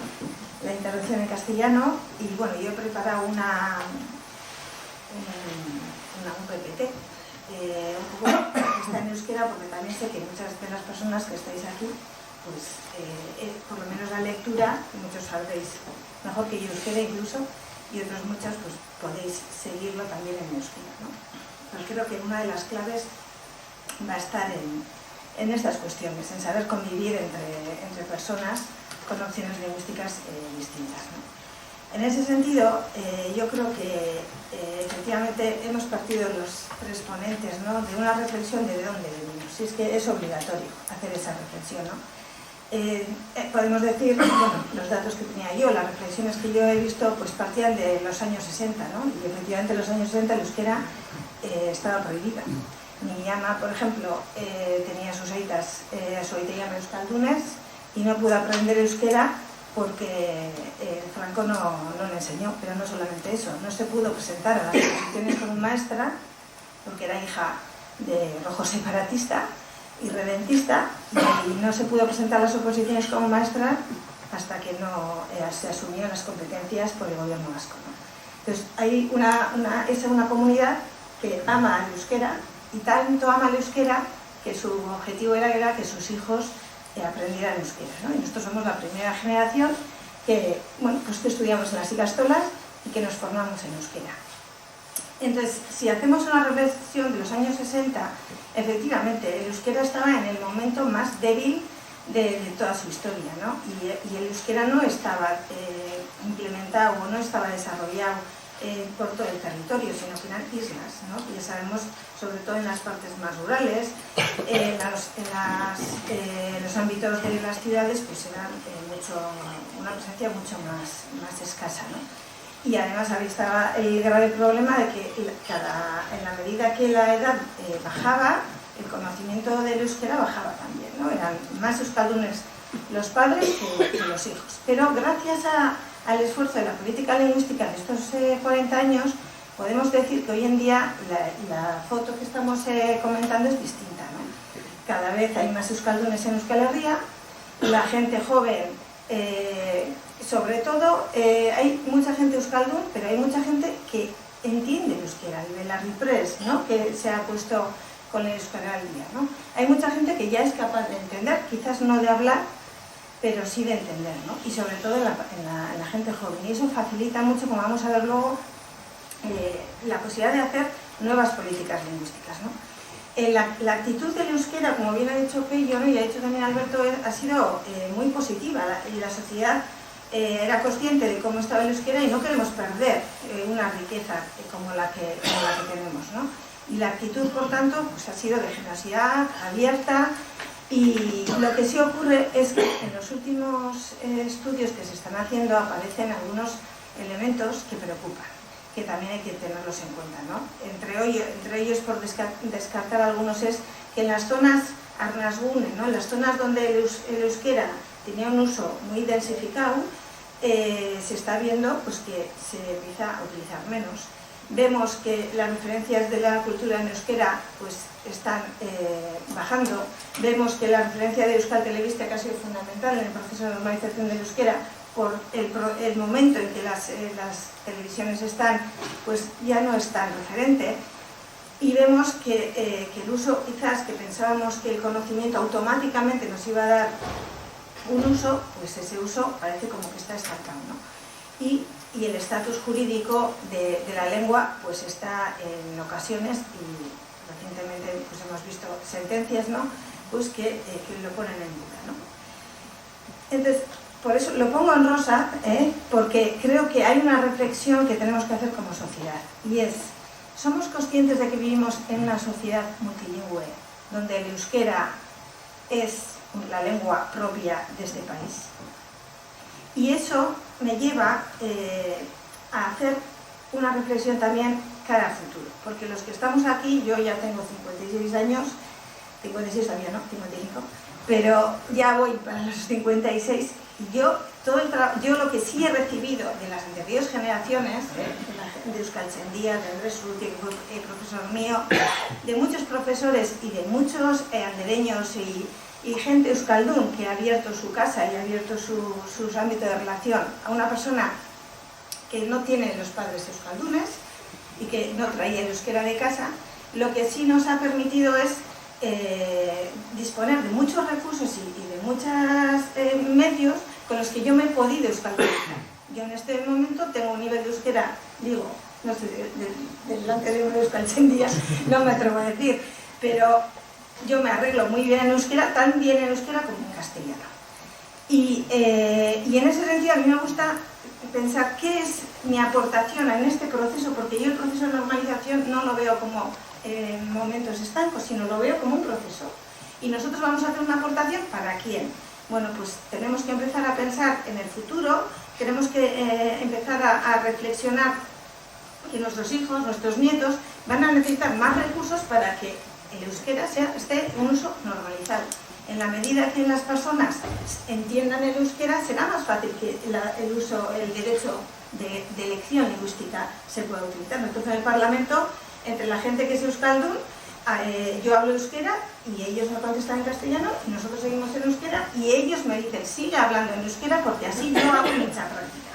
intervención en castellano y bueno, yo he preparado un PPT un poco que está en euskera, porque también sé que muchas de las personas que estáis aquí, pues por lo menos la lectura, muchos sabréis mejor que yo euskera incluso, y otros muchos pues podéis seguirlo también en euskera, ¿no? Pero creo que una de las claves va a estar en estas cuestiones, en saber convivir entre personas con opciones lingüísticas distintas, ¿no? En ese sentido, yo creo que efectivamente hemos partido los tres ponentes, ¿no?, de una reflexión de dónde venimos, si es que es obligatorio hacer esa reflexión, ¿no? Podemos decir, bueno, los datos que tenía yo, las reflexiones que yo he visto, pues partían de los años 60, ¿no? Y efectivamente en los años 60 el euskera estaba prohibida. Mi ama, por ejemplo, tenía sus aitas, su aita euskaldunes, y no pudo aprender euskera porque Franco no le enseñó, pero no solamente eso, no se pudo presentar a las oposiciones como maestra porque era hija de rojo separatista y redentista, y no se pudo presentar a las oposiciones como maestra hasta que no se asumió las competencias por el gobierno vasco, ¿no? Entonces hay una comunidad que ama al euskera, y tanto ama al euskera que su objetivo era que sus hijos aprendieran euskera, ¿no? Y nosotros somos la primera generación que, bueno, pues que estudiamos en las Ikastolas y que nos formamos en euskera. Entonces, si hacemos una reflexión de los años 60, efectivamente, el euskera estaba en el momento más débil de toda su historia, ¿no? Y el euskera no estaba implementado o no estaba desarrollado por todo el territorio, sino que eran islas, ¿no? Ya sabemos, sobre todo en las partes más rurales, en los ámbitos de las ciudades, pues eran una presencia mucho más escasa, ¿no? Y además estaba el grave problema de que en la medida que la edad bajaba, el conocimiento del euskera bajaba también, ¿no? Eran más euskaldunes los padres que los hijos. Pero gracias al esfuerzo de la política lingüística de estos 40 años, podemos decir que hoy en día la foto que estamos comentando es distinta, ¿no? Cada vez hay más euskaldunes en Euskal Herria, la gente joven, sobre todo, hay mucha gente euskaldun, pero hay mucha gente que entiende el euskera, de la RIPRES, ¿no?, que se ha puesto con el euskera al día, ¿no? Hay mucha gente que ya es capaz de entender, quizás no de hablar, pero sí de entender, ¿no? Y sobre todo en la gente joven. Y eso facilita mucho, como vamos a ver luego, la posibilidad de hacer nuevas políticas lingüísticas, ¿no? La actitud del euskera, como bien ha dicho Pello, ¿no?, y ha dicho también Alberto, ha sido muy positiva, y la sociedad era consciente de cómo estaba el euskera y no queremos perder una riqueza como la que tenemos, ¿no? Y la actitud, por tanto, pues ha sido de generosidad, abierta. Y lo que sí ocurre es que en los últimos estudios que se están haciendo aparecen algunos elementos que preocupan, que también hay que tenerlos en cuenta, ¿no? Entre ellos, por descartar algunos, es que en las zonas arnasgune, ¿no?, en las zonas donde el euskera tenía un uso muy densificado, se está viendo pues que se empieza a utilizar menos. Vemos que las referencias de la cultura en euskera pues están bajando. Vemos que la referencia de Euskal Telebista, que ha sido fundamental en el proceso de normalización del euskera, por el momento en que las televisiones están, pues ya no es tan referente. Y vemos que el uso, quizás que pensábamos que el conocimiento automáticamente nos iba a dar un uso, pues ese uso parece como que está estancado, ¿no? Y el estatus jurídico de la lengua pues está en ocasiones, y recientemente pues hemos visto sentencias, ¿no?, pues que lo ponen en duda, ¿no? Entonces, por eso lo pongo en rosa, porque creo que hay una reflexión que tenemos que hacer como sociedad, y es: ¿somos conscientes de que vivimos en una sociedad multilingüe, donde el euskera es la lengua propia de este país? Y eso me lleva a hacer una reflexión también cara al futuro, porque los que estamos aquí, yo ya tengo 56 años, 56 todavía no, 55, pero ya voy para los 56, Y yo lo que sí he recibido de las anteriores generaciones, de Euskaltzaindia, de Andrés Urrutia, que fue profesor mío, de muchos profesores y de muchos andereños y gente euskaldun que ha abierto su casa y ha abierto sus ámbitos de relación a una persona que no tiene los padres euskaldunes y que no traía el euskera de casa, lo que sí nos ha permitido es disponer de muchos recursos y de muchos medios con los que yo me he podido euskaldunizar. Yo en este momento tengo un nivel de euskera, digo, no sé, delante de un Euskaltzaindia, no me atrevo a decir, pero yo me arreglo muy bien en euskera, tan bien en euskera como en castellano. Y en ese sentido a mí me gusta pensar qué es mi aportación en este proceso, porque yo el proceso de normalización no lo veo como momentos estancos, sino lo veo como un proceso. Y nosotros vamos a hacer una aportación ¿para quién? Bueno, pues tenemos que empezar a pensar en el futuro, tenemos que empezar a reflexionar que nuestros hijos, nuestros nietos van a necesitar más recursos para que el euskera esté en un uso normalizado. En la medida que las personas entiendan el euskera, será más fácil que el derecho de elección lingüística se pueda utilizar. Entonces en el Parlamento, entre la gente que es euskaldun, yo hablo euskera y ellos me contestan en castellano y nosotros seguimos en euskera y ellos me dicen sigue hablando en euskera porque así yo hago mucha práctica.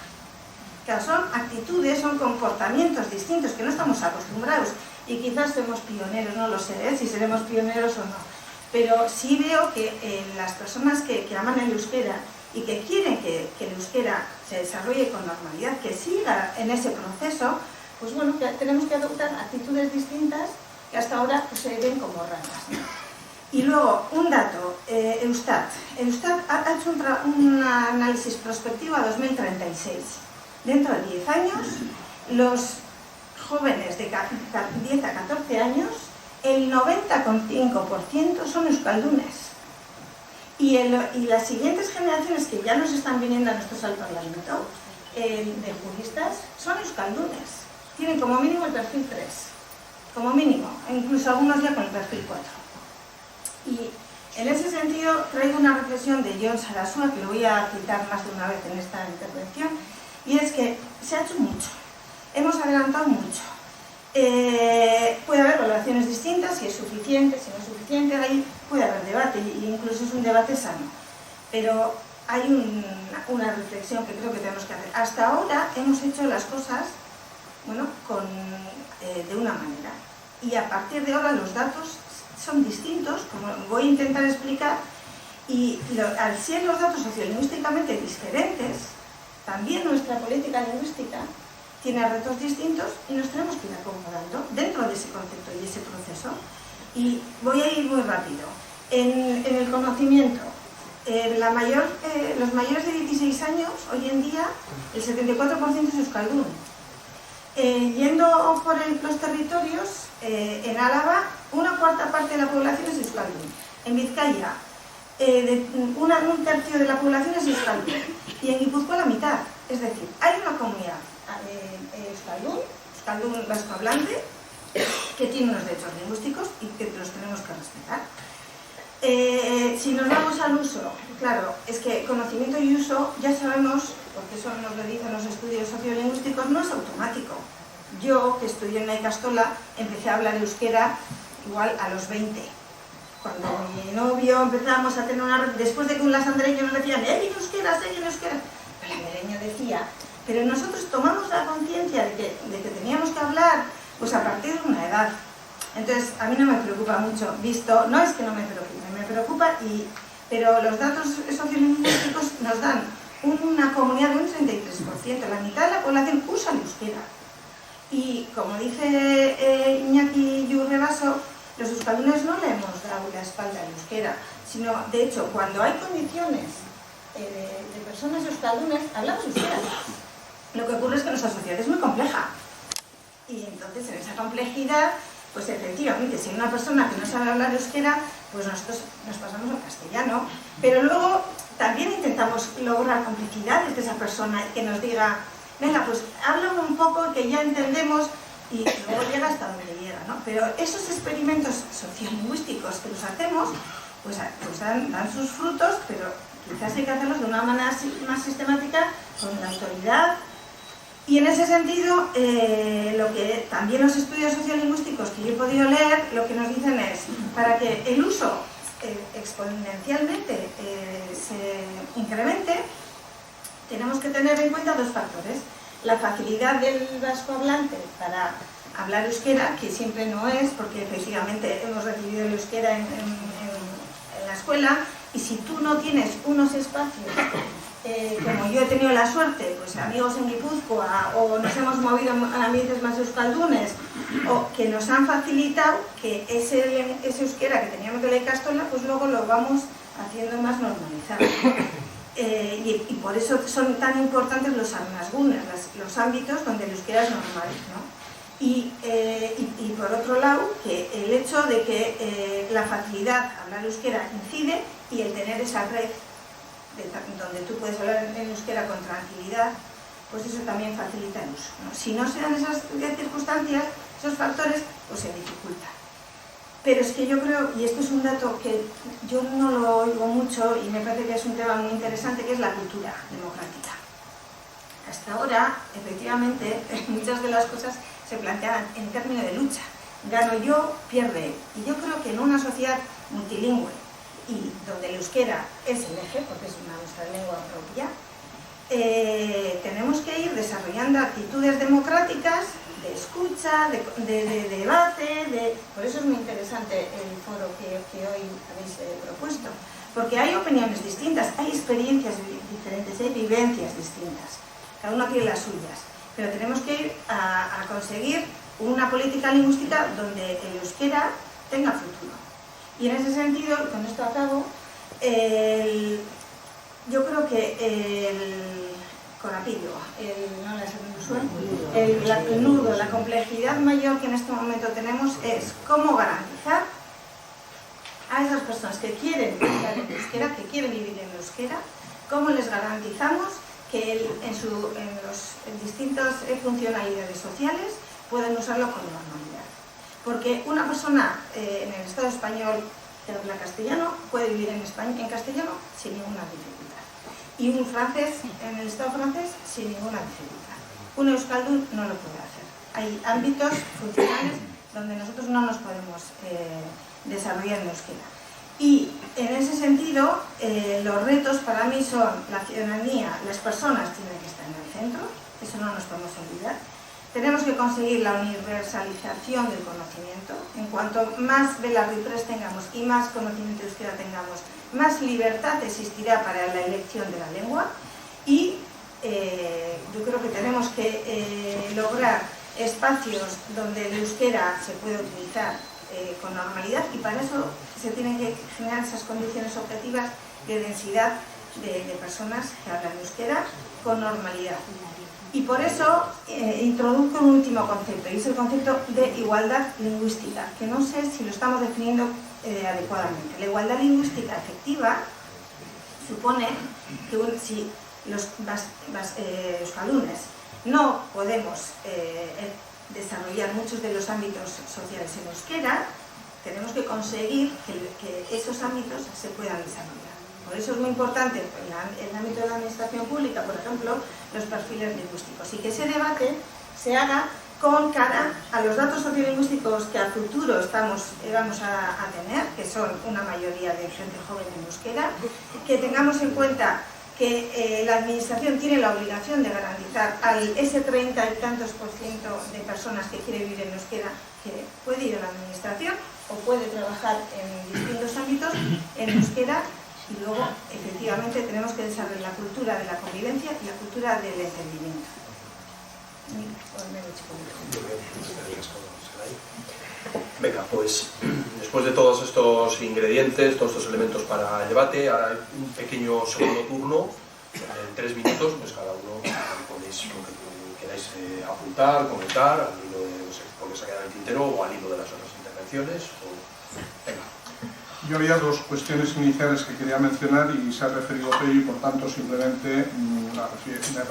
Claro, son actitudes, son comportamientos distintos que no estamos acostumbrados y quizás somos pioneros, no lo sé si seremos pioneros o no, pero sí veo que las personas que aman el euskera y que quieren que el euskera se desarrolle con normalidad, que siga en ese proceso, pues bueno, que tenemos que adoptar actitudes distintas que hasta ahora pues, se ven como raras, ¿no? Y luego, un dato, Eustat ha hecho un análisis prospectivo a 2036. Dentro de 10 años, los jóvenes de 10 a 14 años, el 90,5% son euskaldunes. Y las siguientes generaciones que ya nos están viniendo a nosotros al Parlamento, de juristas, son euskaldunes. Tienen como mínimo el perfil 3, como mínimo, incluso algunos ya con el perfil 4. Y en ese sentido traigo una reflexión de Jon Sarasua, que lo voy a citar más de una vez en esta intervención, y es que se ha hecho mucho, hemos adelantado mucho. Puede haber valoraciones distintas, si es suficiente, si no es suficiente, ahí puede haber debate, e incluso es un debate sano. Pero hay una reflexión que creo que tenemos que hacer. Hasta ahora hemos hecho las cosas de una manera, y a partir de ahora los datos son distintos, como voy a intentar explicar, y al ser los datos sociolingüísticamente diferentes, también nuestra política lingüística tiene retos distintos y nos tenemos que ir acomodando dentro de ese concepto y ese proceso. Y voy a ir muy rápido. En el conocimiento, los mayores de 16 años, hoy en día, el 74% es euskaldun. Yendo por los territorios, en Álava, una cuarta parte de la población es euskaldun. En Vizcaya, un tercio de la población es euskaldun. Y en Guipúzcoa la mitad. Es decir, hay una comunidad euskaldun vascohablante, que tiene unos derechos lingüísticos y que los tenemos que respetar. Si nos vamos al uso, claro, es que conocimiento y uso, ya sabemos, porque eso nos lo dicen los estudios sociolingüísticos, no es automático. Yo, que estudié en la Ikastola, empecé a hablar euskera igual a los 20. Cuando mi novio empezábamos a tener después de que un lasandreño nos decían en euskera, en euskera, el andereño decía, pero nosotros tomamos la conciencia de que teníamos que hablar pues a partir de una edad. Entonces, a mí no me preocupa mucho, no es que no me preocupa, pero los datos sociolingüísticos nos dan una comunidad de un 33%, la mitad de la población usa el euskera. Y como dice Iñaki Yurrebaso, los euskaldunes no le hemos dado la espalda al euskera, sino, de hecho, cuando hay condiciones de personas euskaldunes, hablamos euskera. Lo que ocurre es que nuestra sociedad es muy compleja. Y entonces, en esa complejidad, pues efectivamente, si hay una persona que no sabe hablar euskera, pues nosotros nos pasamos al castellano. Pero luego también intentamos lograr complicidades de esa persona que nos diga, venga, pues háblame un poco que ya entendemos, y luego llega hasta donde llega, ¿no? Pero esos experimentos sociolingüísticos que los hacemos, pues dan sus frutos, pero Quizás hay que hacerlos de una manera más sistemática con la autoridad. Y en ese sentido, lo que también los estudios sociolingüísticos que yo he podido leer, lo que nos dicen es, para que el uso exponencialmente se incremente, tenemos que tener en cuenta dos factores. La facilidad del vasco hablante para hablar euskera, que siempre no es, porque efectivamente hemos recibido el euskera en la escuela, y si tú no tienes unos espacios, como yo he tenido la suerte, pues amigos en Guipúzcoa, o nos hemos movido a ambientes más euskaldunes, o que nos han facilitado que ese euskera que teníamos de la Ikastola, pues luego lo vamos haciendo más normalizado. Y por eso son tan importantes los arnasgunes, los ámbitos donde el euskera es normal, ¿no? Y por otro lado, que el hecho de que la facilidad de hablar euskera incide, y el tener esa red donde tú puedes hablar en euskera con tranquilidad, pues eso también facilita el uso, ¿no? Si no se dan esas circunstancias, esos factores, pues se dificulta. Pero es que yo creo, y esto es un dato que yo no lo oigo mucho y me parece que es un tema muy interesante, que es la cultura democrática. Hasta ahora, efectivamente, muchas de las cosas se plantean en términos de lucha. Gano yo, pierde él. Y yo creo que en una sociedad multilingüe y donde el euskera es el eje, porque es nuestra lengua propia, tenemos que ir desarrollando actitudes democráticas de escucha, de debate, por eso es muy interesante el foro que hoy habéis propuesto, porque hay opiniones distintas, hay experiencias diferentes, hay vivencias distintas, cada uno tiene las suyas, pero tenemos que ir a conseguir una política lingüística donde el euskera tenga futuro. Y en ese sentido, con esto acabo, yo creo que el nudo, la complejidad mayor que en este momento tenemos es cómo garantizar a esas personas que quieren hablar en euskera, que quieren vivir en euskera, cómo les garantizamos que en las distintas funcionalidades sociales pueden usarlo con normalidad. Porque una persona en el Estado español que habla castellano puede vivir en castellano sin ninguna dificultad. Y un francés en el Estado francés sin ninguna dificultad. Un euskaldun no lo puede hacer. Hay ámbitos funcionales donde nosotros no nos podemos desarrollar en euskera. Y en ese sentido, los retos para mí son la ciudadanía, las personas tienen que estar en el centro, eso no nos podemos olvidar. Tenemos que conseguir la universalización del conocimiento. En cuanto más Belarripress tengamos y más conocimiento de euskera tengamos, más libertad existirá para la elección de la lengua. Y yo creo que tenemos que lograr espacios donde el euskera se pueda utilizar con normalidad, y para eso se tienen que generar esas condiciones objetivas de densidad de personas que hablan euskera con normalidad. Y por eso introduzco un último concepto, y es el concepto de igualdad lingüística, que no sé si lo estamos definiendo adecuadamente. La igualdad lingüística efectiva supone que si los euskaldunes no podemos desarrollar muchos de los ámbitos sociales en euskera, tenemos que conseguir que esos ámbitos se puedan desarrollar. Por eso es muy importante en el ámbito de la administración pública, por ejemplo, los perfiles lingüísticos, y que ese debate se haga con cara a los datos sociolingüísticos que a futuro vamos a tener, que son una mayoría de gente joven en euskera, que tengamos en cuenta que la administración tiene la obligación de garantizar ese 30 y tantos % de personas que quiere vivir en euskera, que puede ir a la administración o puede trabajar en distintos ámbitos en euskera. Y luego, efectivamente, tenemos que desarrollar la cultura de la convivencia y la cultura del entendimiento. Venga, pues después de todos estos ingredientes, todos estos elementos para el debate, ahora hay un pequeño segundo turno, en 3 minutos, pues cada uno podéis lo que queráis apuntar, comentar, al hilo de lo que se ha quedado en el tintero o al hilo de las otras intervenciones. Venga. Yo había 2 cuestiones iniciales que quería mencionar y se ha referido a ello, y por tanto simplemente me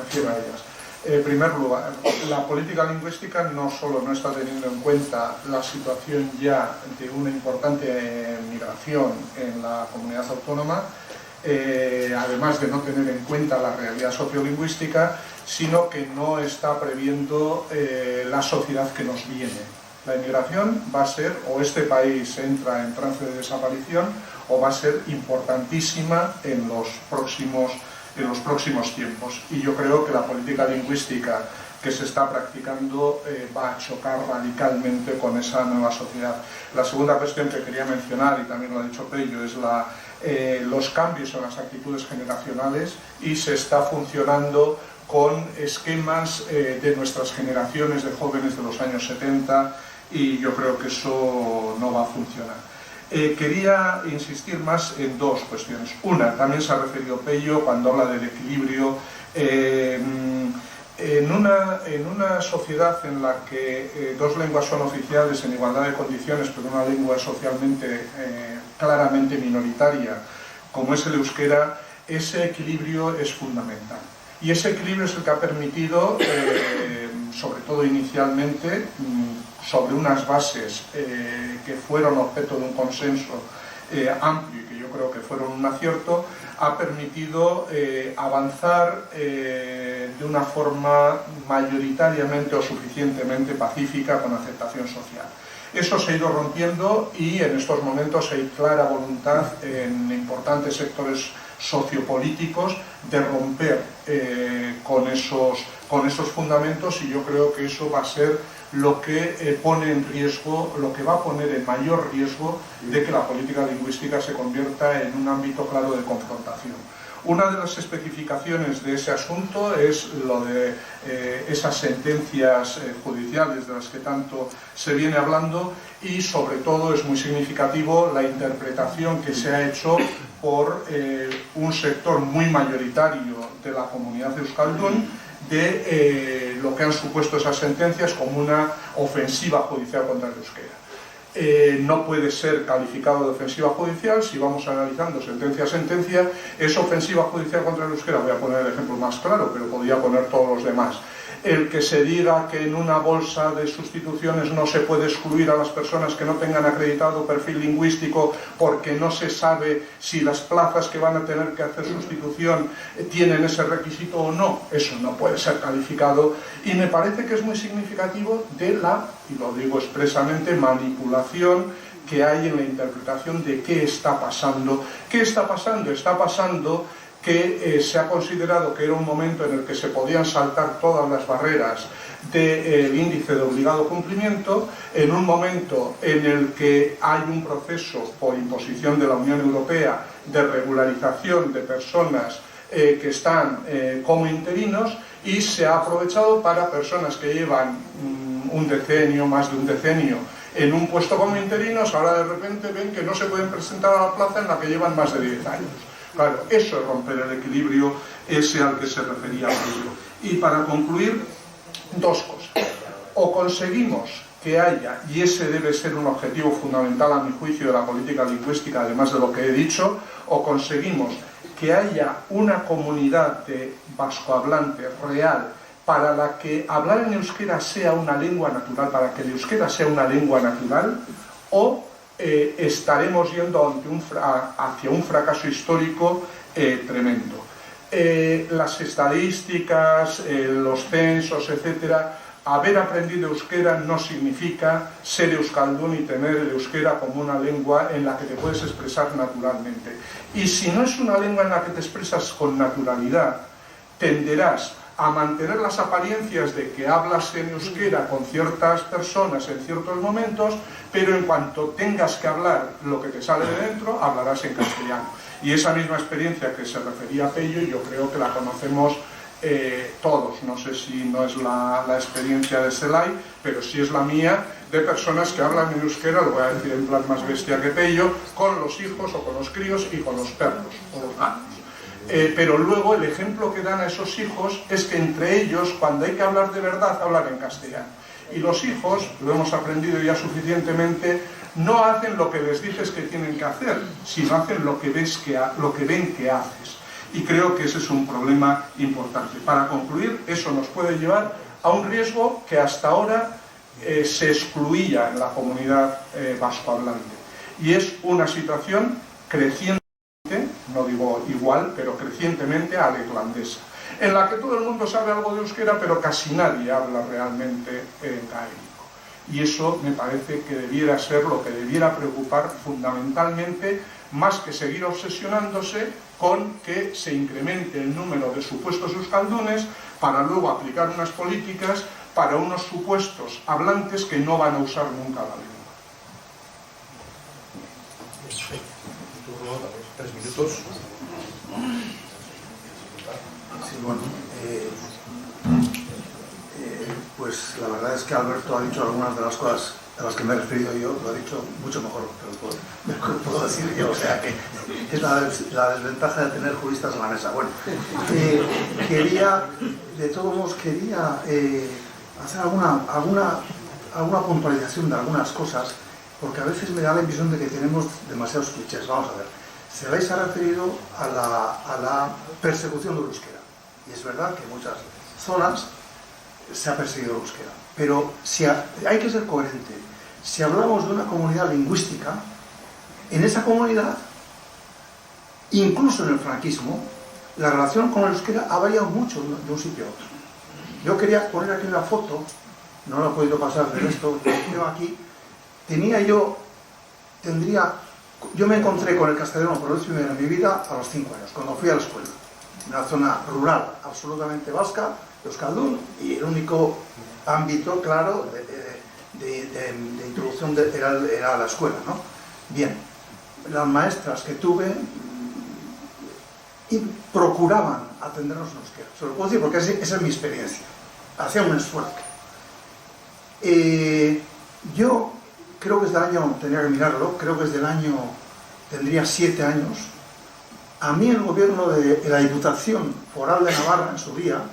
refiero a ellas. En primer lugar, la política lingüística no solo no está teniendo en cuenta la situación ya de una importante migración en la comunidad autónoma, además de no tener en cuenta la realidad sociolingüística, sino que no está previendo la sociedad que nos viene. La inmigración va a ser, o este país entra en trance de desaparición, o va a ser importantísima en los próximos tiempos. Y yo creo que la política lingüística que se está practicando va a chocar radicalmente con esa nueva sociedad. La segunda cuestión que quería mencionar, y también lo ha dicho Pello, es los cambios en las actitudes generacionales, y se está funcionando con esquemas de nuestras generaciones de jóvenes de los años 70, y yo creo que eso no va a funcionar. Quería insistir más en dos cuestiones. Una, también se ha referido Pello cuando habla del equilibrio. En una sociedad en la que dos lenguas son oficiales en igualdad de condiciones, pero una lengua es socialmente claramente minoritaria, como es el euskera, ese equilibrio es fundamental. Y ese equilibrio es el que ha permitido, sobre todo inicialmente, sobre unas bases que fueron objeto de un consenso amplio y que yo creo que fueron un acierto, ha permitido avanzar de una forma mayoritariamente o suficientemente pacífica con aceptación social. Eso se ha ido rompiendo y en estos momentos hay clara voluntad en importantes sectores sociopolíticos de romper con esos fundamentos, y yo creo que eso va a ser lo que pone en riesgo, lo que va a poner en mayor riesgo de que la política lingüística se convierta en un ámbito claro de confrontación. Una de las especificaciones de ese asunto es lo de esas sentencias judiciales de las que tanto se viene hablando, y sobre todo es muy significativo la interpretación que se ha hecho por un sector muy mayoritario de la comunidad euskaldun de lo que han supuesto esas sentencias como una ofensiva judicial contra el euskera. No puede ser calificado de ofensiva judicial si vamos analizando sentencia a sentencia. Es ofensiva judicial contra el euskera, voy a poner el ejemplo más claro, pero podría poner todos los demás. El que se diga que en una bolsa de sustituciones no se puede excluir a las personas que no tengan acreditado perfil lingüístico porque no se sabe si las plazas que van a tener que hacer sustitución tienen ese requisito o no, eso no puede ser calificado, y me parece que es muy significativo de la, y lo digo expresamente, manipulación que hay en la interpretación de qué está pasando. ¿Qué está pasando? Está pasando que se ha considerado que era un momento en el que se podían saltar todas las barreras del índice de obligado cumplimiento, en un momento en el que hay un proceso por imposición de la Unión Europea de regularización de personas que están como interinos, y se ha aprovechado para personas que llevan un decenio, más de un decenio, en un puesto como interinos, ahora de repente ven que no se pueden presentar a la plaza en la que llevan más de 10 años. Claro, eso es romper el equilibrio ese al que se refería Pedro. Y para concluir, dos cosas. O conseguimos que haya, y ese debe ser un objetivo fundamental a mi juicio de la política lingüística, además de lo que he dicho, o conseguimos que haya una comunidad de vascohablantes real para la que hablar en euskera sea una lengua natural, para que el euskera sea una lengua natural, o estaremos yendo hacia un fracaso histórico tremendo. Las estadísticas, los censos, etcétera, haber aprendido euskera no significa ser euskaldun y tener el euskera como una lengua en la que te puedes expresar naturalmente. Y si no es una lengua en la que te expresas con naturalidad, tenderás a mantener las apariencias de que hablas en euskera con ciertas personas en ciertos momentos, pero en cuanto tengas que hablar lo que te sale de dentro, hablarás en castellano. Y esa misma experiencia que se refería a Pello, yo creo que la conocemos todos. No sé si no es la experiencia de Zelay, pero sí es la mía, de personas que hablan en euskera, lo voy a decir en plan más bestia que Pello, con los hijos o con los críos y con los perros o los gatos. Pero luego el ejemplo que dan a esos hijos es que entre ellos, cuando hay que hablar de verdad, hablan en castellano. Y los hijos, lo hemos aprendido ya suficientemente, no hacen lo que les dices que tienen que hacer, sino hacen lo que ven que haces. Y creo que ese es un problema importante. Para concluir, eso nos puede llevar a un riesgo que hasta ahora se excluía en la comunidad vascohablante. Y es una situación creciente, no digo igual, pero crecientemente a la irlandesa, en la que todo el mundo sabe algo de euskera, pero casi nadie habla realmente gaélico. Y eso me parece que debiera ser lo que debiera preocupar fundamentalmente, más que seguir obsesionándose con que se incremente el número de supuestos euskaldunes para luego aplicar unas políticas para unos supuestos hablantes que no van a usar nunca la lengua. 3 minutos. Sí, bueno, pues la verdad es que Alberto ha dicho algunas de las cosas a las que me he referido yo, lo ha dicho mucho mejor que lo puedo decir yo, o sea que es la desventaja de tener juristas en la mesa. Bueno, de todos modos quería hacer alguna puntualización de algunas cosas, porque a veces me da la impresión de que tenemos demasiados clichés. Vamos a ver, Celay se ha referido a la persecución del euskera, y es verdad que en muchas zonas se ha perseguido el euskera, pero hay que ser coherente. Si hablamos de una comunidad lingüística, en esa comunidad, incluso en el franquismo, la relación con el euskera ha variado mucho de un sitio a otro. Yo quería poner aquí una foto, no lo he podido pasar de esto, tengo aquí. Yo me encontré con el castellano por vez primera en mi vida a los 5 años, cuando fui a la escuela. Una zona rural, absolutamente vasca, euskaldun, y el único ámbito, claro, de introducción era la escuela, ¿no? Bien, las maestras que tuve procuraban atendernos en euskera. Se lo puedo decir porque esa es mi experiencia. Hacían un esfuerzo. Yo creo que es del año, tenía que mirarlo, creo que es del año, tendría 7 años. A mí el gobierno de la Diputación Foral de Navarra, en su día,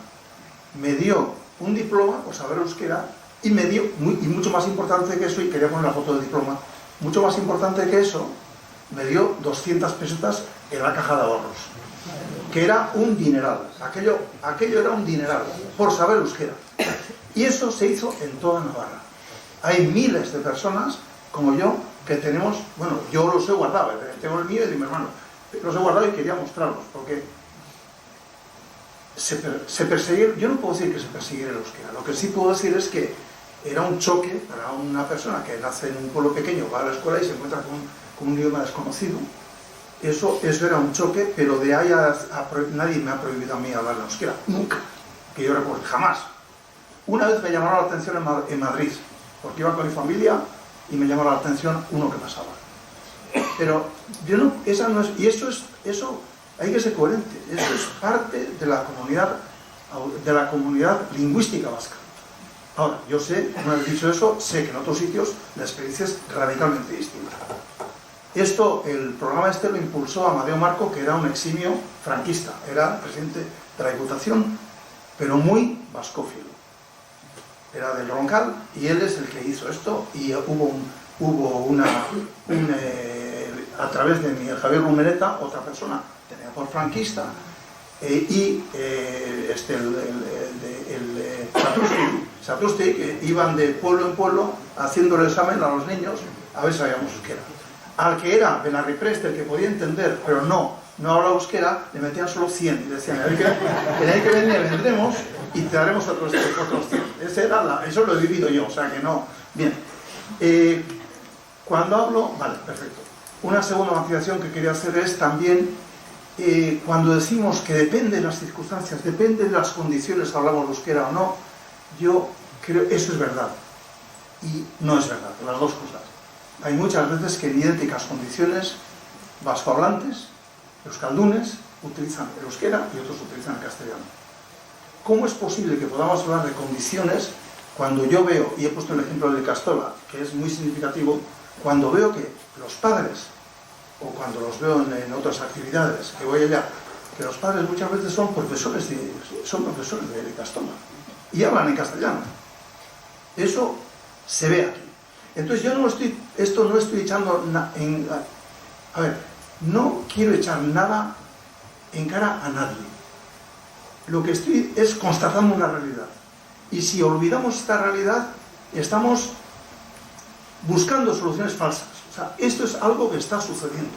me dio un diploma por saber euskera y me dio, y mucho más importante que eso, y quería poner la foto del diploma, mucho más importante que eso, me dio 200 pesetas en la caja de ahorros, que era un dineral. Aquello era un dineral, por saber euskera. Y eso se hizo en toda Navarra. Hay miles de personas como yo que tenemos, bueno, yo los he guardado, tengo el mío y el de mi hermano, los he guardado y quería mostrarlos, porque se perseguir, yo no puedo decir que se persiguiera el euskera, lo que sí puedo decir es que era un choque para una persona que nace en un pueblo pequeño, va a la escuela y se encuentra con un idioma desconocido. Eso era un choque, pero de ahí nadie me ha prohibido a mí hablar en euskera, nunca, que yo recuerdo, jamás. Una vez me llamaron la atención en Madrid, porque iba con mi familia y me llamó la atención uno que pasaba. Pero yo no, esa no es, y eso hay que ser coherente, eso es parte de la comunidad lingüística vasca. Ahora, yo sé, una vez dicho eso, sé que en otros sitios la experiencia es radicalmente distinta. El programa este lo impulsó Amadeo Marco, que era un eximio franquista, era presidente de la Diputación, pero muy vascófilo. Era del Roncal y él es el que hizo esto, y hubo a través de Miguel Javier Rumeneta, otra persona tenía por franquista, y Satrusti, que iban de pueblo en pueblo haciendo el examen a los niños a ver si sabíamos euskera. Al que era Benarriprest, el que podía entender, pero no hablaba euskera, le metían solo 100 y decían, el año que viene vendremos y te daremos otros 100. Eso lo he vivido yo, o sea que no. Bien, cuando hablo, vale, perfecto. Una segunda matización que quería hacer es también cuando decimos que depende de las circunstancias, depende de las condiciones, hablamos euskera o no, yo creo que eso es verdad y no es verdad, las dos cosas. Hay muchas veces que en idénticas condiciones vascohablantes, euskaldunes, utilizan el euskera y otros utilizan el castellano. ¿Cómo es posible que podamos hablar de condiciones cuando yo veo, y he puesto el ejemplo de Castola, que es muy significativo, cuando veo que los padres, o cuando los veo en otras actividades, que voy allá, que los padres muchas veces son profesores de Castola y hablan en castellano? Eso se ve aquí. Entonces yo no estoy echando a ver, no quiero echar nada en cara a nadie. Lo que estoy es constatando una realidad. Y si olvidamos esta realidad, estamos buscando soluciones falsas. O sea, esto es algo que está sucediendo.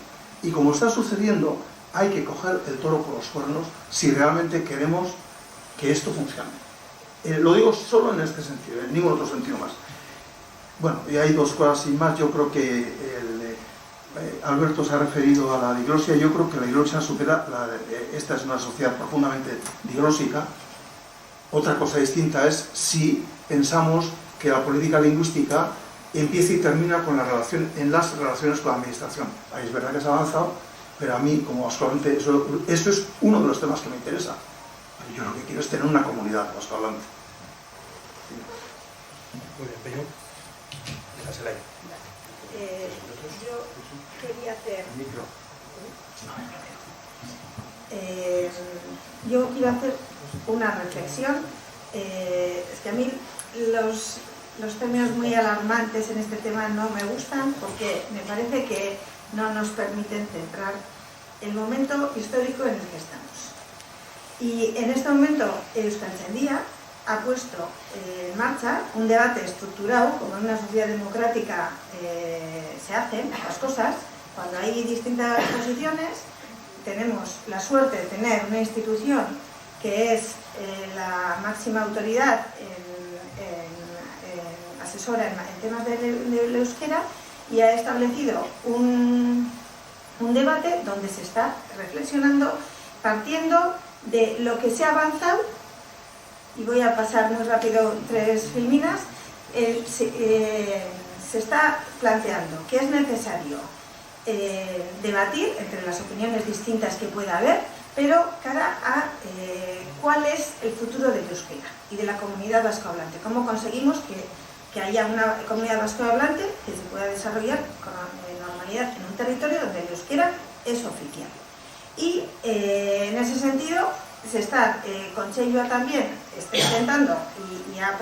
Y como está sucediendo, hay que coger el toro por los cuernos si realmente queremos que esto funcione. Lo digo solo en este sentido, en ningún otro sentido más. Bueno, y hay dos cosas sin más. Yo creo que Alberto se ha referido a la diglosia. Yo creo que la diglosia supera, esta es una sociedad profundamente diglósica. Otra cosa distinta es si pensamos que la política lingüística empieza y termina con en las relaciones con la administración. Ahí es verdad que se ha avanzado, pero a mí, como vascohablante, eso es uno de los temas que me interesa. Yo lo que quiero es tener una comunidad vascohablante. Muy bien, Peño. Déjasela ahí. Yo quería hacer... yo quiero hacer una reflexión. Es que a mí los términos muy alarmantes en este tema no me gustan, porque me parece que no nos permiten centrar el momento histórico en el que estamos. Y en este momento Euskaltzaindia ha puesto en marcha un debate estructurado, como en una sociedad democrática se hacen las cosas. Cuando hay distintas posiciones, tenemos la suerte de tener una institución que es la máxima autoridad asesora en temas del euskera, y ha establecido un debate donde se está reflexionando partiendo de lo que se ha avanzado. Y voy a pasar muy rápido 3 filminas. Se está planteando que es necesario debatir entre las opiniones distintas que pueda haber, pero cara a cuál es el futuro del euskera y de la comunidad vascohablante. ¿Cómo conseguimos que haya una comunidad vascohablante que se pueda desarrollar con normalidad en un territorio donde el euskera es oficial? Y en ese sentido se está, Conchellua también está intentando y a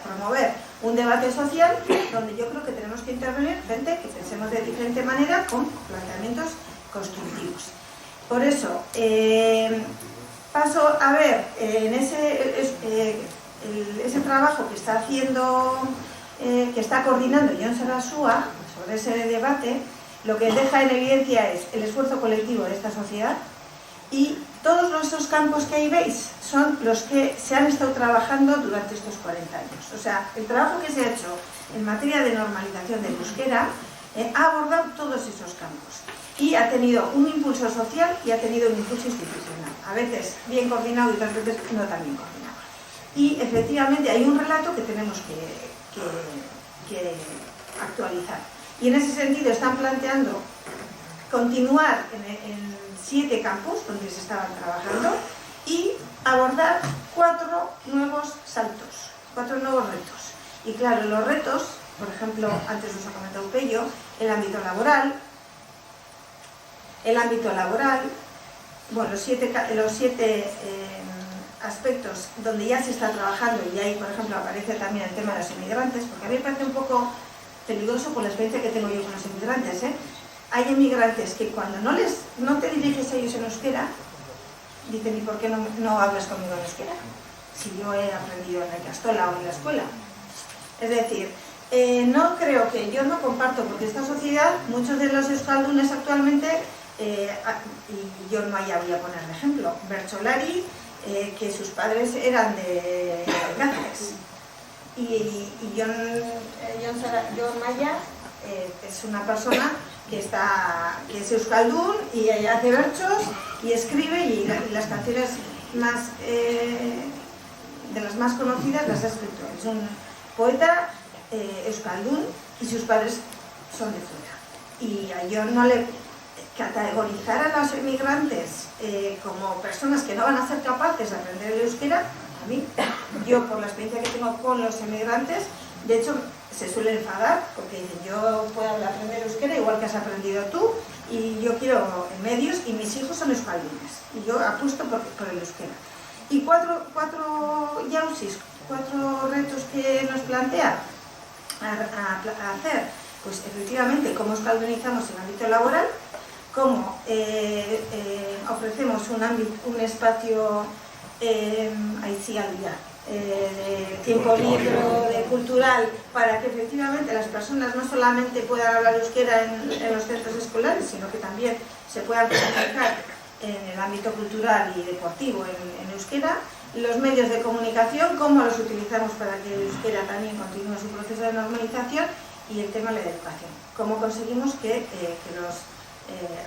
promover un debate social donde yo creo que tenemos que intervenir gente que pensemos de diferente manera con planteamientos constructivos. Por eso paso a ver en ese trabajo que está haciendo, que está coordinando Jon Sarasua sobre ese debate. Lo que deja en evidencia es el esfuerzo colectivo de esta sociedad, y todos esos campos que ahí veis son los que se han estado trabajando durante estos 40 años. O sea, el trabajo que se ha hecho en materia de normalización del euskera ha abordado todos esos campos y ha tenido un impulso social y ha tenido un impulso institucional, a veces bien coordinado y otras veces no tan bien coordinado. Y efectivamente hay un relato que tenemos que actualizar. Y en ese sentido están planteando continuar en 7 campos donde se estaban trabajando y abordar 4 nuevos saltos, 4 nuevos retos. Y claro, los retos, por ejemplo, antes os ha comentado Pello, el ámbito laboral, bueno, los 7 aspectos donde ya se está trabajando, y ahí, por ejemplo, aparece también el tema de los inmigrantes, porque a mí me parece un poco peligroso por la experiencia que tengo yo con los inmigrantes, Hay inmigrantes que cuando no te diriges a ellos en euskera, dicen: ¿y por qué no hablas conmigo en euskera? Si yo he aprendido en la Ikastola o en la escuela. Es decir, yo no comparto, porque esta sociedad, muchos de los euskaldunes actualmente, y yo no voy a poner de ejemplo, Bertsolari, que sus padres eran de Cáceres. Y Jon Maya es una persona que es euskaldun y hace berchos y escribe, y las canciones más de las más conocidas las ha escrito. Es un poeta euskaldun y sus padres son de fuera. Y a Jon no le categorizar a los emigrantes como personas que no van a ser capaces de aprender el euskera. A mí, yo por la experiencia que tengo con los emigrantes, de hecho se suelen enfadar porque dicen: yo puedo aprender euskera igual que has aprendido tú, y yo quiero medios, y mis hijos son euskaldunes y yo apuesto por el euskera. Y 4 yausis, 4 retos que nos plantea a hacer, pues efectivamente cómo euskaldunizamos el ámbito laboral, cómo ofrecemos un espacio de tiempo libre, de cultural, para que efectivamente las personas no solamente puedan hablar euskera en los centros escolares, sino que también se puedan comunicar en el ámbito cultural y deportivo en euskera, los medios de comunicación, cómo los utilizamos para que el euskera también continúe su proceso de normalización, y el tema de la educación, cómo conseguimos que los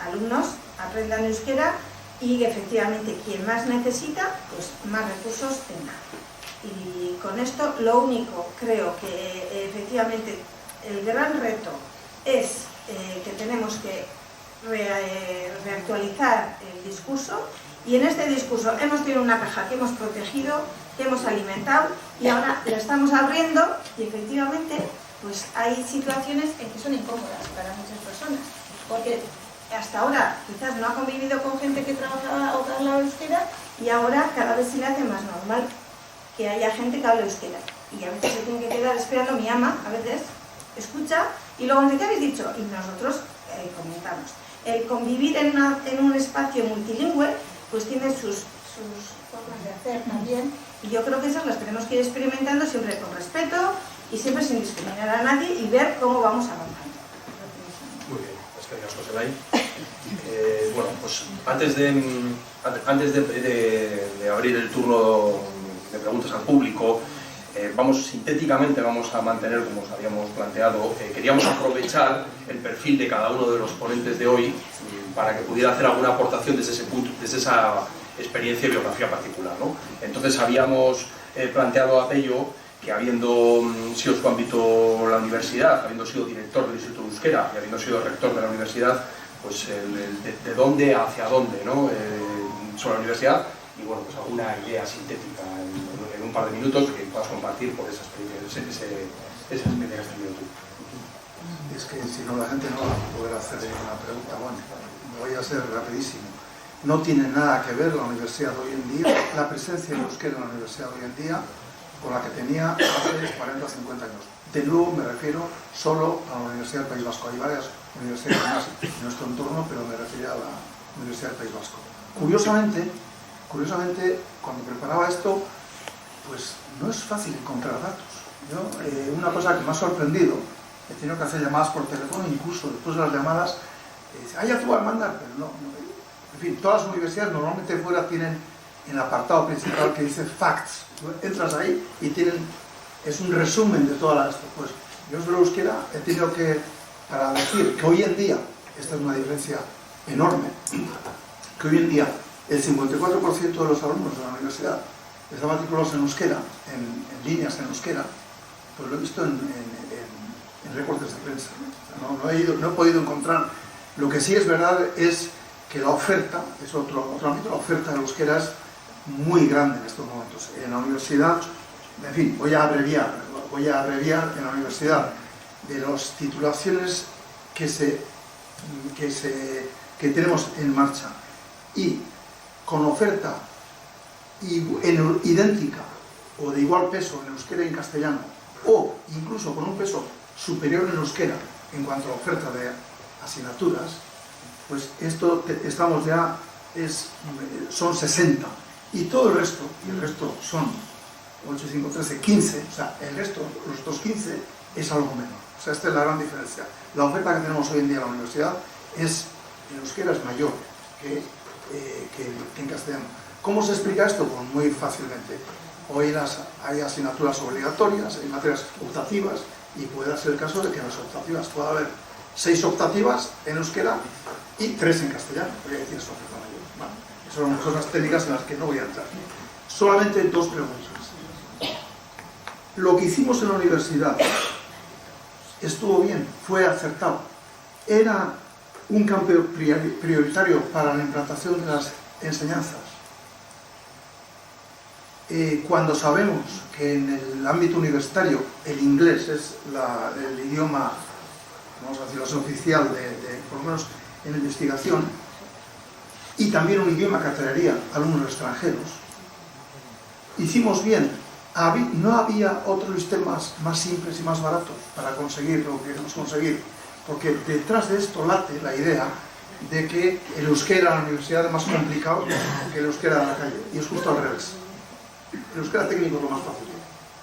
alumnos aprendan euskera y efectivamente quien más necesita, pues más recursos tenga. Y con esto lo único, creo que efectivamente el gran reto es que tenemos que reactualizar el discurso, y en este discurso hemos tenido una caja que hemos protegido, que hemos alimentado, y ahora la estamos abriendo, y efectivamente pues hay situaciones en que son incómodas para muchas personas, porque hasta ahora quizás no ha convivido con gente que trabaja o que habla euskera, y ahora cada vez se le hace más normal que haya gente que hable euskera, y a veces se tiene que quedar esperando. Mi ama a veces escucha y luego me dice: ¿qué habéis dicho? Y nosotros comentamos. El convivir en un espacio multilingüe pues tiene sus formas de hacer también, y yo creo que esas las tenemos que ir experimentando siempre con respeto y siempre sin discriminar a nadie, y ver cómo vamos avanzando. Muy bien, gracias, José Lai. Bueno, pues antes de abrir el turno de preguntas al público, sintéticamente vamos a mantener, como os habíamos planteado, queríamos aprovechar el perfil de cada uno de los ponentes de hoy para que pudiera hacer alguna aportación desde ese punto, desde esa experiencia y biografía particular, ¿no? Entonces habíamos planteado a Pello que, habiendo sido su ámbito la universidad, habiendo sido director del Instituto de Euskera y habiendo sido rector de la universidad, pues de dónde hacia dónde, ¿no? Sobre la universidad, y bueno, pues alguna idea sintética en un par de minutos que puedas compartir por esa experiencia que has tenido tú. Es que si no, la gente no va a poder hacer una pregunta. Bueno, voy a ser rapidísimo. No tiene nada que ver la universidad hoy en día, la presencia de euskera en la universidad hoy en día, con la que tenía hace 40 o 50 años. De nuevo me refiero solo a la Universidad del País Vasco. Hay varias universidades más en nuestro entorno, pero me refiero a la Universidad del País Vasco. Curiosamente, cuando preparaba esto, pues no es fácil encontrar datos. Una cosa que me ha sorprendido, he tenido que hacer llamadas por teléfono, incluso después de las llamadas, ya tú vas a mandar, pero no. En fin, todas las universidades normalmente fuera tienen en el apartado principal que dice facts. Entras ahí y es un resumen de toda la... Pues yo sobre euskera he tenido que, para decir que hoy en día, esta es una diferencia enorme, que hoy en día el 54% de los alumnos de la universidad están matriculados en euskera, en líneas en euskera, pues lo he visto en recortes de prensa. No he podido encontrar. Lo que sí es verdad es que la oferta, es otro ámbito, la oferta de euskera es muy grande en estos momentos. En la universidad, en fin, voy a abreviar en la universidad de las titulaciones que tenemos en marcha, y con oferta idéntica o de igual peso en euskera y en castellano, o incluso con un peso superior en euskera en cuanto a oferta de asignaturas, pues estamos ya, son 60, y todo el resto son 8, 5, 13, 15, o sea, el resto, los otros 15, es algo menor. O sea, esta es la gran diferencia. La oferta que tenemos hoy en día en la universidad en euskera es mayor que en castellano. ¿Cómo se explica esto? Pues muy fácilmente. Hoy hay asignaturas obligatorias, hay materias optativas, y puede ser el caso de que en las optativas pueda haber 6 optativas en euskera y 3 en castellano. Voy a decir eso, ¿vale? Son cosas técnicas en las que no voy a entrar. Solamente 2 preguntas. Lo que hicimos en la universidad estuvo bien, fue acertado. Era un campo prioritario para la implantación de las enseñanzas. Cuando sabemos que en el ámbito universitario el inglés es el idioma, vamos a decirlo así, oficial, por lo menos en la investigación, y también un idioma que atraería alumnos extranjeros, hicimos bien. No había otros sistemas más simples y más baratos para conseguir lo que queremos conseguir, porque detrás de esto late la idea de que el euskera en la universidad es más complicado que el euskera de la calle, y es justo al revés. El euskera técnico es lo más fácil.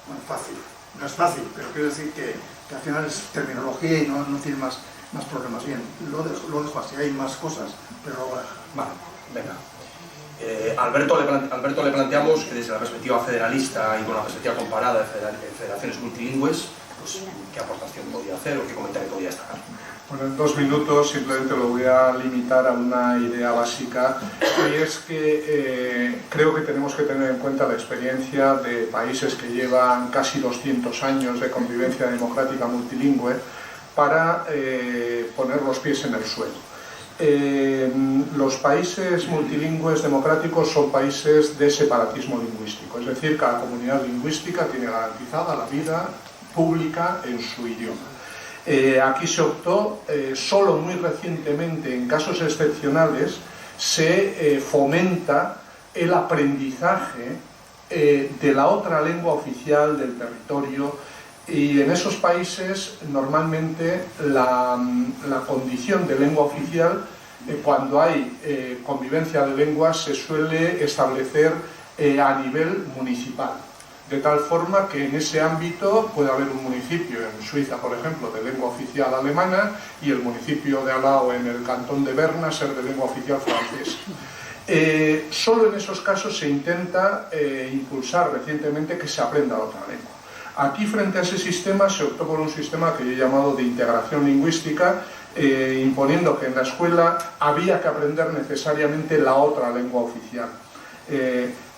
Bueno, fácil. No es fácil, pero quiero decir que al final es terminología y no tiene más problemas. Bien, lo dejo así, hay más cosas, pero lo voy a dejar. Vale, venga. Alberto le planteamos que desde la perspectiva federalista y con la perspectiva comparada de federaciones multilingües, pues, ¿qué aportación podía hacer o qué comentario podía destacar? Bueno, en 2 minutos simplemente lo voy a limitar a una idea básica, y es que creo que tenemos que tener en cuenta la experiencia de países que llevan casi 200 años de convivencia democrática multilingüe para poner los pies en el suelo. Los países multilingües democráticos son países de separatismo lingüístico, es decir, cada comunidad lingüística tiene garantizada la vida pública en su idioma. Aquí se optó, solo muy recientemente, en casos excepcionales, se fomenta el aprendizaje de la otra lengua oficial del territorio, y en esos países normalmente la condición de lengua oficial, cuando hay convivencia de lenguas, se suele establecer a nivel municipal. De tal forma que en ese ámbito puede haber un municipio, en Suiza por ejemplo, de lengua oficial alemana, y el municipio de al lado, en el cantón de Berna, ser de lengua oficial francesa. Solo en esos casos se intenta impulsar recientemente que se aprenda otra lengua. Aquí, frente a ese sistema, se optó por un sistema que yo he llamado de integración lingüística, imponiendo que en la escuela había que aprender necesariamente la otra lengua oficial.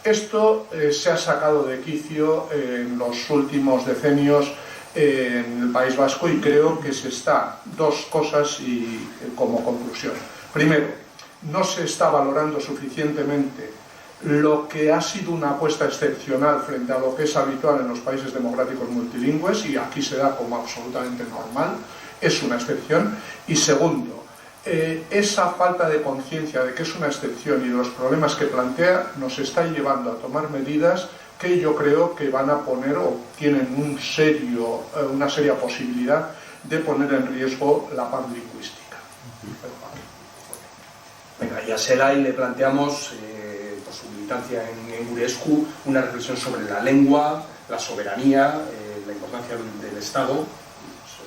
Esto se ha sacado de quicio en los últimos decenios en el País Vasco, y creo que se está, 2 cosas y como conclusión. Primero, no se está valorando suficientemente lo que ha sido una apuesta excepcional frente a lo que es habitual en los países democráticos multilingües, y aquí se da como absolutamente normal, es una excepción. Y segundo, esa falta de conciencia de que es una excepción y de los problemas que plantea nos está llevando a tomar medidas que yo creo que van a poner o tienen una seria posibilidad de poner en riesgo la paz lingüística. Venga, y a Selay le planteamos, por su militancia en Gurescu, una reflexión sobre la lengua, la soberanía, la importancia del Estado.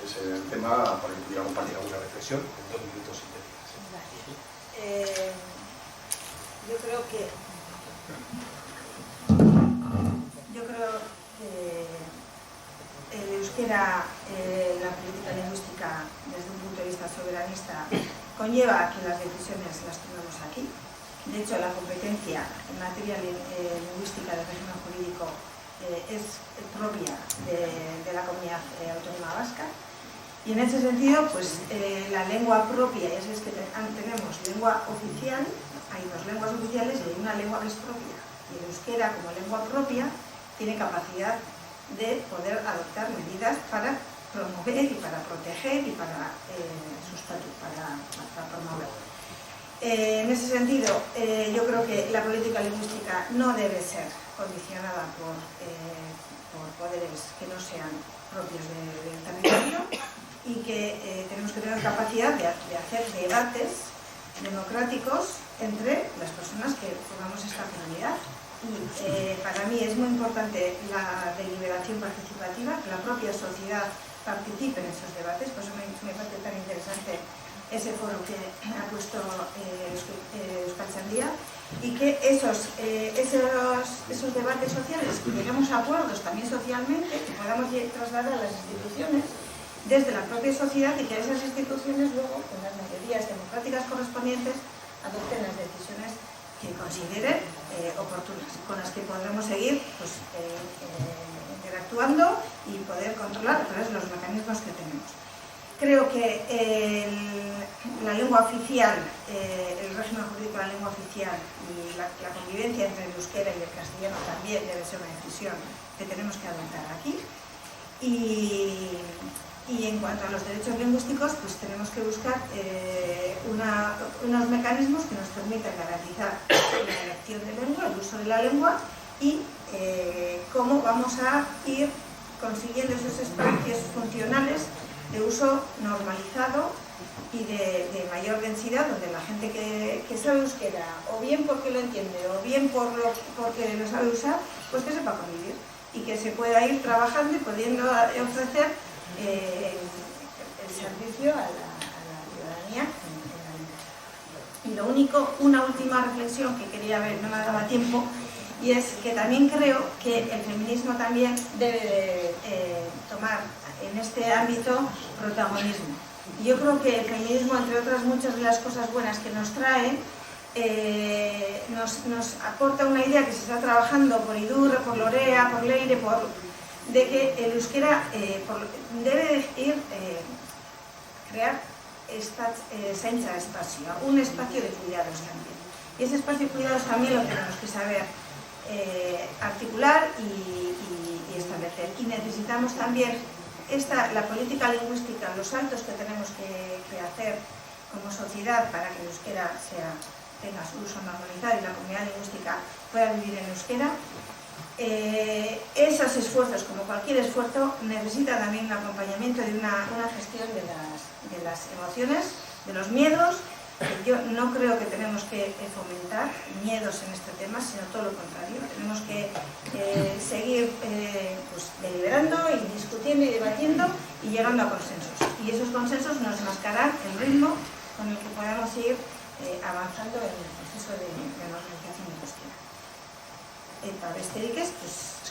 Ese es el tema para que pudiera compartir alguna reflexión en 2 minutos y medio. Yo creo que el euskera, la política lingüística desde un punto de vista soberanista, conlleva que las decisiones las tomemos aquí. De hecho, la competencia en materia lingüística del régimen jurídico es propia de la comunidad autónoma vasca. Y en ese sentido, pues la lengua propia, ya sabéis que tenemos lengua oficial, hay 2 lenguas oficiales y hay una lengua que es propia. Y el euskera, como lengua propia, tiene capacidad de poder adoptar medidas para promover y para proteger y para promover. En ese sentido, yo creo que la política lingüística no debe ser condicionada por poderes que no sean propios del territorio, y que tenemos que tener capacidad de hacer debates democráticos entre las personas que formamos esta comunidad. Y para mí es muy importante la deliberación participativa, que la propia sociedad participe en esos debates. Por eso me parece tan interesante ese foro que ha puesto Euskaltzaindia, y que esos debates sociales, que lleguemos a acuerdos también socialmente, que podamos trasladar a las instituciones desde la propia sociedad, y que esas instituciones luego, con las mayorías democráticas correspondientes, adopten las decisiones que consideren oportunas, con las que podremos seguir pues, interactuando y poder controlar a través de los mecanismos que tenemos. Creo que la lengua oficial, el régimen jurídico de la lengua oficial y la convivencia entre el euskera y el castellano también debe ser una decisión que tenemos que adoptar aquí. Y en cuanto a los derechos lingüísticos, pues tenemos que buscar unos mecanismos que nos permitan garantizar la elección de lengua, el uso de la lengua, y cómo vamos a ir consiguiendo esos espacios funcionales de uso normalizado y de mayor densidad, donde la gente que sabe euskera, o bien porque lo entiende, o bien porque lo sabe usar, pues que sepa convivir y que se pueda ir trabajando y pudiendo ofrecer el servicio a la ciudadanía en la vida. Y lo único, una última reflexión que quería ver, no me daba tiempo, y es que también creo que el feminismo también debe tomar en este ámbito protagonismo. Y yo creo que el feminismo, entre otras muchas de las cosas buenas que nos trae, nos aporta una idea que se está trabajando por IDUR, por Lorea, por Leire, de que el euskera debe ir crear zaintza espacio, un espacio de cuidados también. Y ese espacio de cuidados también lo tenemos que saber articular y establecer. Y necesitamos también la política lingüística, los saltos que tenemos que hacer como sociedad para que el euskera tenga su uso normalizado y la comunidad lingüística pueda vivir en euskera. Esos esfuerzos, como cualquier esfuerzo, necesitan también un acompañamiento de una gestión de las emociones, de los miedos. Yo no creo que tenemos que fomentar miedos en este tema, sino todo lo contrario. Tenemos que seguir deliberando y discutiendo y debatiendo y llegando a consensos. Y esos consensos nos marcarán el ritmo con el que podamos ir avanzando en el proceso de normalización de euskera. Para besterik ez,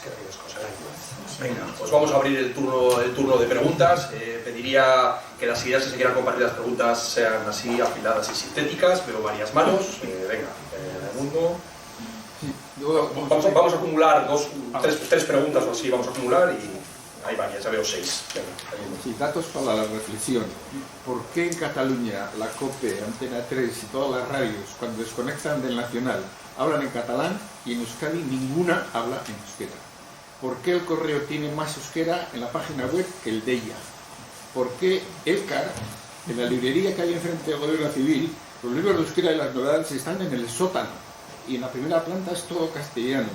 Es que hay cosas. Venga, pues vamos a abrir el turno de preguntas. Pediría que las ideas que se quieran compartir las preguntas sean así afiladas y sintéticas. Veo varias manos. Venga, Raimundo. Vamos a acumular tres preguntas o así, vamos a acumular y hay varias, ya veo 6. Sí, datos para la reflexión. ¿Por qué en Cataluña la COPE, Antena 3 y todas las radios, cuando desconectan del nacional, hablan en catalán y en Euskadi ninguna habla en euskera? ¿Por qué el correo tiene más euskera en la página web que el Deia? ¿Por qué Elkar, en la librería que hay enfrente del Gobierno Civil, los libros de euskera y las novedades están en el sótano y en la primera planta es todo castellano?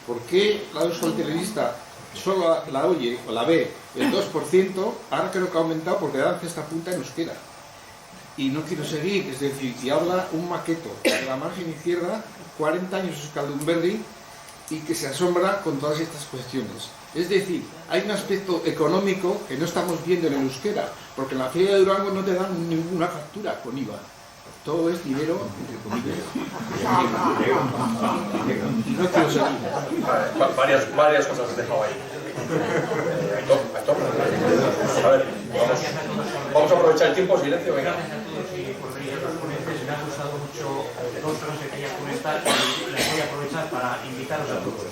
¿Por qué la televista solo la oye o la ve el 2%? Ahora creo que ha aumentado porque Danza está punta en euskera. Y no quiero seguir, es decir, y habla un maqueto de la margen izquierda, 40 años Euskaldunberri, y que se asombra con todas estas cuestiones. Es decir, hay un aspecto económico que no estamos viendo en el euskera, porque en la Feria de Durango no te dan ninguna factura con IVA. Todo es dinero, entre comillas. Y no quiero seguir. Varias cosas has dejado ahí. A ver, vamos a aprovechar el tiempo, silencio, venga. Me ha gustado mucho dos cosas que quería comentar y las voy a aprovechar para invitaros a todos.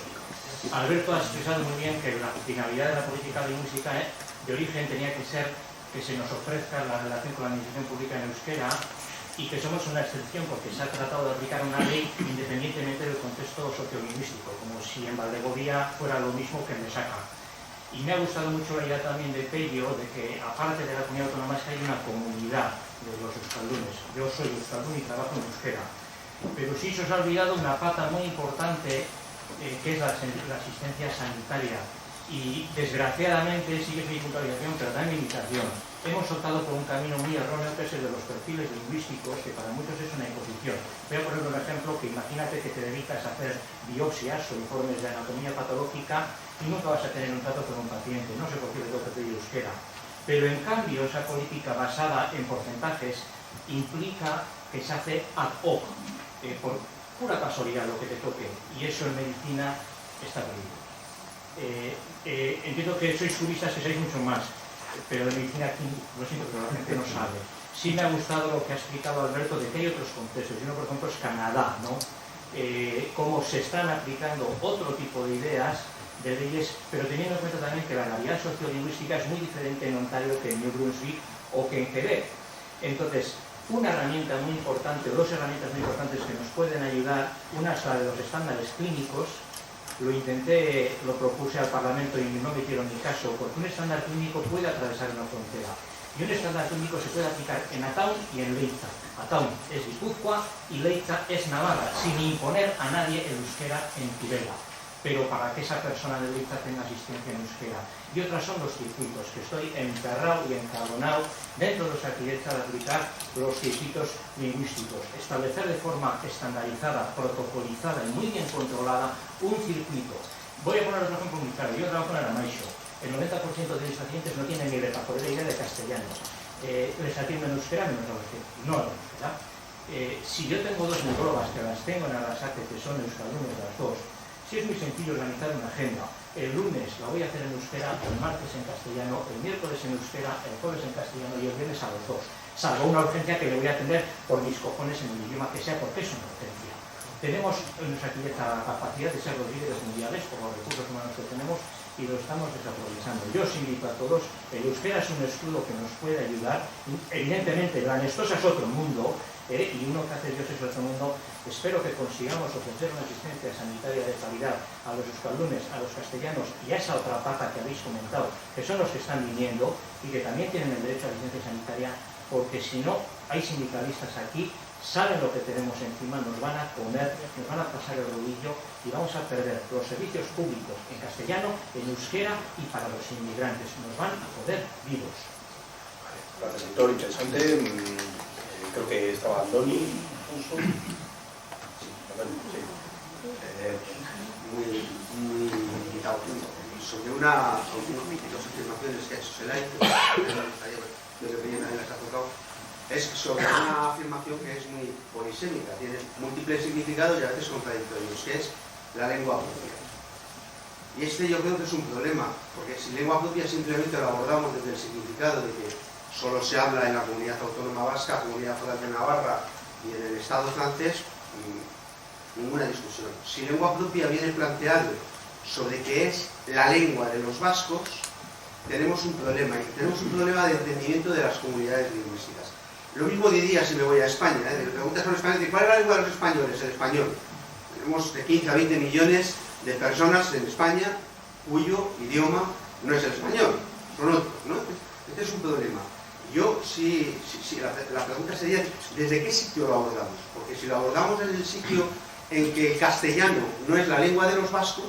Alberto ha expresado muy bien que la finalidad de la política lingüística de origen tenía que ser que se nos ofrezca la relación con la administración pública en euskera y que somos una excepción porque se ha tratado de aplicar una ley independientemente del contexto sociolingüístico, como si en Valdegovía fuera lo mismo que en Mesaca. Y me ha gustado mucho la idea también de Pello de que, aparte de la comunidad autónoma, hay una comunidad de los euskaldunes. Yo soy euskaldun y trabajo en euskera. Pero sí se os ha olvidado una pata muy importante, que es la asistencia sanitaria. Y desgraciadamente sigue sin puntualización, pero también limitación. Hemos optado por un camino muy erróneo, que es el de los perfiles lingüísticos, que para muchos es una imposición. Voy a poner un ejemplo que imagínate que te dedicas a hacer biopsias o informes de anatomía patológica y nunca vas a tener un trato con un paciente. No sé por qué le tengo que pedir euskera. Pero en cambio esa política basada en porcentajes implica que se hace ad hoc, por pura casualidad lo que te toque. Y eso en medicina está perdido. Entiendo que sois juristas, que sois mucho más, pero de medicina aquí, lo siento, pero la gente no sabe. Sí me ha gustado lo que ha explicado Alberto de que hay otros contextos. Uno, por ejemplo, es Canadá, ¿no? Cómo se están aplicando otro tipo de ideas, de leyes, pero teniendo en cuenta también que la realidad sociolingüística es muy diferente en Ontario que en New Brunswick o que en Quebec. Entonces, una herramienta muy importante, o dos herramientas muy importantes que nos pueden ayudar, una es la de los estándares clínicos. Lo intenté, lo propuse al Parlamento y no me hicieron ni caso, porque un estándar clínico puede atravesar una frontera. Y un estándar clínico se puede aplicar en Ataun y en Leitza. Ataun es Guipúzcoa y Leitza es Navarra, sin imponer a nadie el euskera en Tudela. pero para que esa persona de Uiza tenga asistencia en euskera. Y otras son los circuitos, que estoy enterrado y encabronado dentro de los arquitectos de aplicar los circuitos lingüísticos, establecer de forma estandarizada, protocolizada y muy bien controlada un circuito. Voy a poner otro ejemplo muy claro. Yo trabajo en Aramaixo. El 90% de mis pacientes no tienen ni la idea de castellano. Les atienden en euskera menos a los que no hablan euskera. Si yo tengo dos neurólogas que las tengo en Arrasate, que son euskaldunes las dos, si es muy sencillo organizar una agenda. El lunes la voy a hacer en euskera, el martes en castellano, el miércoles en euskera, el jueves en castellano y el viernes a los dos. Salvo una urgencia que le voy a atender por mis cojones en el idioma que sea, porque es una urgencia. Tenemos en nuestra la capacidad de ser los líderes mundiales por los recursos humanos que tenemos y lo estamos desaprovechando. Yo os invito a todos, el euskera es un escudo que nos puede ayudar. Evidentemente, la anestosa es otro mundo, y uno que hace Dios es otro mundo. Espero que consigamos ofrecer una asistencia sanitaria de calidad a los euskaldunes, a los castellanos y a esa otra pata que habéis comentado, que son los que están viniendo y que también tienen el derecho a asistencia sanitaria, porque si no hay sindicalistas aquí, saben lo que tenemos encima, nos van a comer, nos van a pasar el rodillo y vamos a perder los servicios públicos en castellano, en euskera y para los inmigrantes. Nos van a joder vivos. Gracias, Víctor. Interesante. Creo que estaba Andoni. Muy invitado sobre unas afirmaciones que ha hecho Zelay, que también las ha tocado, es sobre una afirmación que es muy polisémica, tiene múltiples significados y a veces contradictorios, que es la lengua propia. Y yo creo que es un problema, porque si lengua propia simplemente lo abordamos desde el significado de que solo se habla en la comunidad autónoma vasca, comunidad foral de Navarra y en el Estado francés, ninguna discusión. Si lengua propia viene planteado sobre qué es la lengua de los vascos, tenemos un problema, y tenemos un problema de entendimiento de las comunidades lingüísticas. Lo mismo diría si me voy a España, me preguntas a los españoles, ¿cuál es la lengua de los españoles? El español. Tenemos de 15 a 20 millones de personas en España cuyo idioma no es el español, son otros, ¿no? Este es un problema. Yo, la pregunta sería, ¿desde qué sitio lo abordamos? Porque si lo abordamos en el sitio en que el castellano no es la lengua de los vascos,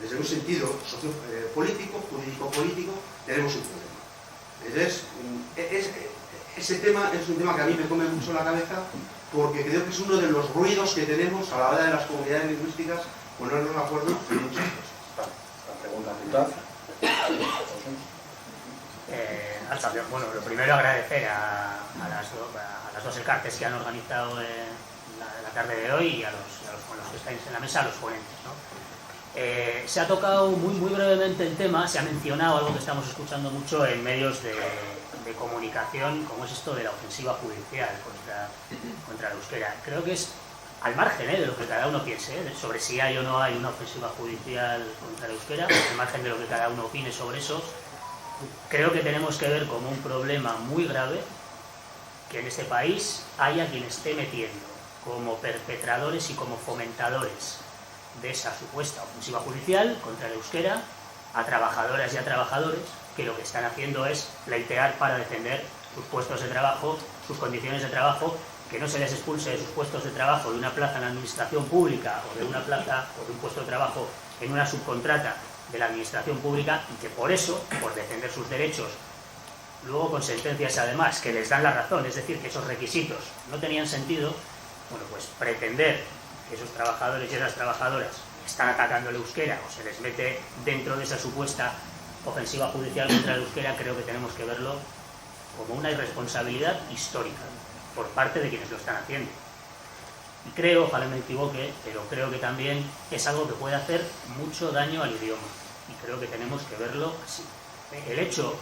desde un sentido político, jurídico-político, tenemos un problema. Entonces, ese tema es un tema que a mí me come mucho la cabeza, porque creo que es uno de los ruidos que tenemos a la hora de las comunidades lingüísticas ponernos de acuerdo en muchas cosas. La pregunta central. Bueno, lo primero agradecer a las dos elkartes que han organizado la tarde de hoy y a los que estáis en la mesa, a los ponentes, ¿no? Se ha tocado muy brevemente el tema, se ha mencionado algo que estamos escuchando mucho en medios de comunicación, como es esto de la ofensiva judicial contra el euskera. Creo que es al margen de lo que cada uno piense, sobre si hay o no hay una ofensiva judicial contra el euskera, al margen de lo que cada uno opine sobre eso. Creo que tenemos que ver como un problema muy grave que en este país haya quien esté metiendo como perpetradores y como fomentadores de esa supuesta ofensiva judicial contra el euskera a trabajadoras y a trabajadores que lo que están haciendo es pleitear para defender sus puestos de trabajo, sus condiciones de trabajo, que no se les expulse de sus puestos de trabajo de una plaza en la administración pública o de una plaza o de un puesto de trabajo en una subcontrata de la administración pública, y que por eso, por defender sus derechos, luego con sentencias además que les dan la razón, es decir, que esos requisitos no tenían sentido, bueno, pues pretender que esos trabajadores y esas trabajadoras están atacando el euskera o se les mete dentro de esa supuesta ofensiva judicial contra el euskera, creo que tenemos que verlo como una irresponsabilidad histórica por parte de quienes lo están haciendo. Y creo, ojalá me equivoque, pero creo que también es algo que puede hacer mucho daño al idioma. Y creo que tenemos que verlo así. El hecho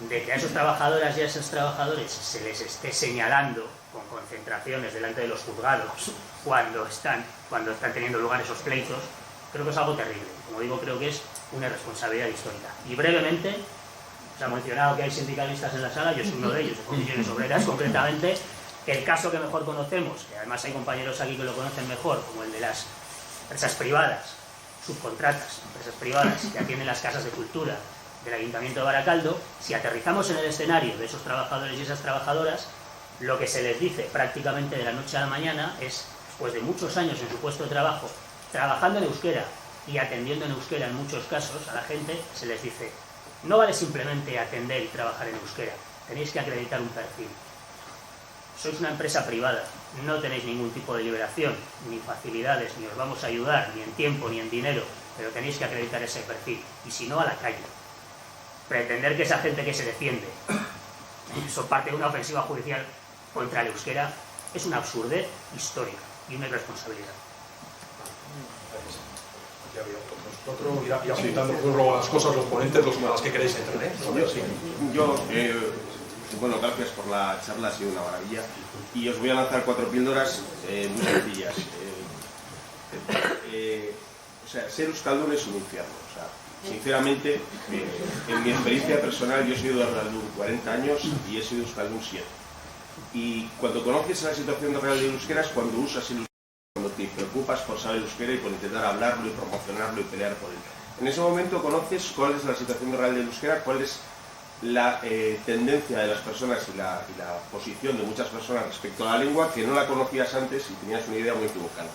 de que a esos trabajadoras y a esos trabajadores se les esté señalando con concentraciones delante de los juzgados cuando están teniendo lugar esos pleitos, creo que es algo terrible. Como digo, creo que es una irresponsabilidad histórica. Y brevemente, se ha mencionado que hay sindicalistas en la sala, yo soy uno de ellos, de Comisiones Obreras, concretamente. El caso que mejor conocemos, que además hay compañeros aquí que lo conocen mejor, como el de las empresas privadas, subcontratas, empresas privadas que atienden las casas de cultura del Ayuntamiento de Baracaldo, si aterrizamos en el escenario de esos trabajadores y esas trabajadoras, lo que se les dice prácticamente de la noche a la mañana es, después de muchos años en su puesto de trabajo, trabajando en euskera, y atendiendo en euskera en muchos casos a la gente, se les dice, no vale simplemente atender y trabajar en euskera, tenéis que acreditar un perfil. Sois una empresa privada, no tenéis ningún tipo de liberación, ni facilidades, ni os vamos a ayudar, ni en tiempo, ni en dinero, pero tenéis que acreditar ese perfil, y si no, a la calle. Pretender que esa gente que se defiende son parte de una ofensiva judicial contra el euskera es una absurdez histórica y una irresponsabilidad. Nosotros irá citando luego las cosas, los ponentes, las que queréis entrar, ¿eh? Bueno, gracias por la charla, ha sido una maravilla. Y os voy a lanzar 4 píldoras muy sencillas. O sea, ser euskaldun es un infierno. O sea, sinceramente, en mi experiencia personal, yo he sido euskaldun 40 años y he sido euskaldun 7. Y cuando conoces la situación real del euskera es cuando usas el euskera, cuando te preocupas por saber euskera y por intentar hablarlo y promocionarlo y pelear por él. En ese momento conoces cuál es la situación real del euskera, cuál es la tendencia de las personas y la posición de muchas personas respecto a la lengua, que no la conocías antes y tenías una idea muy equivocada.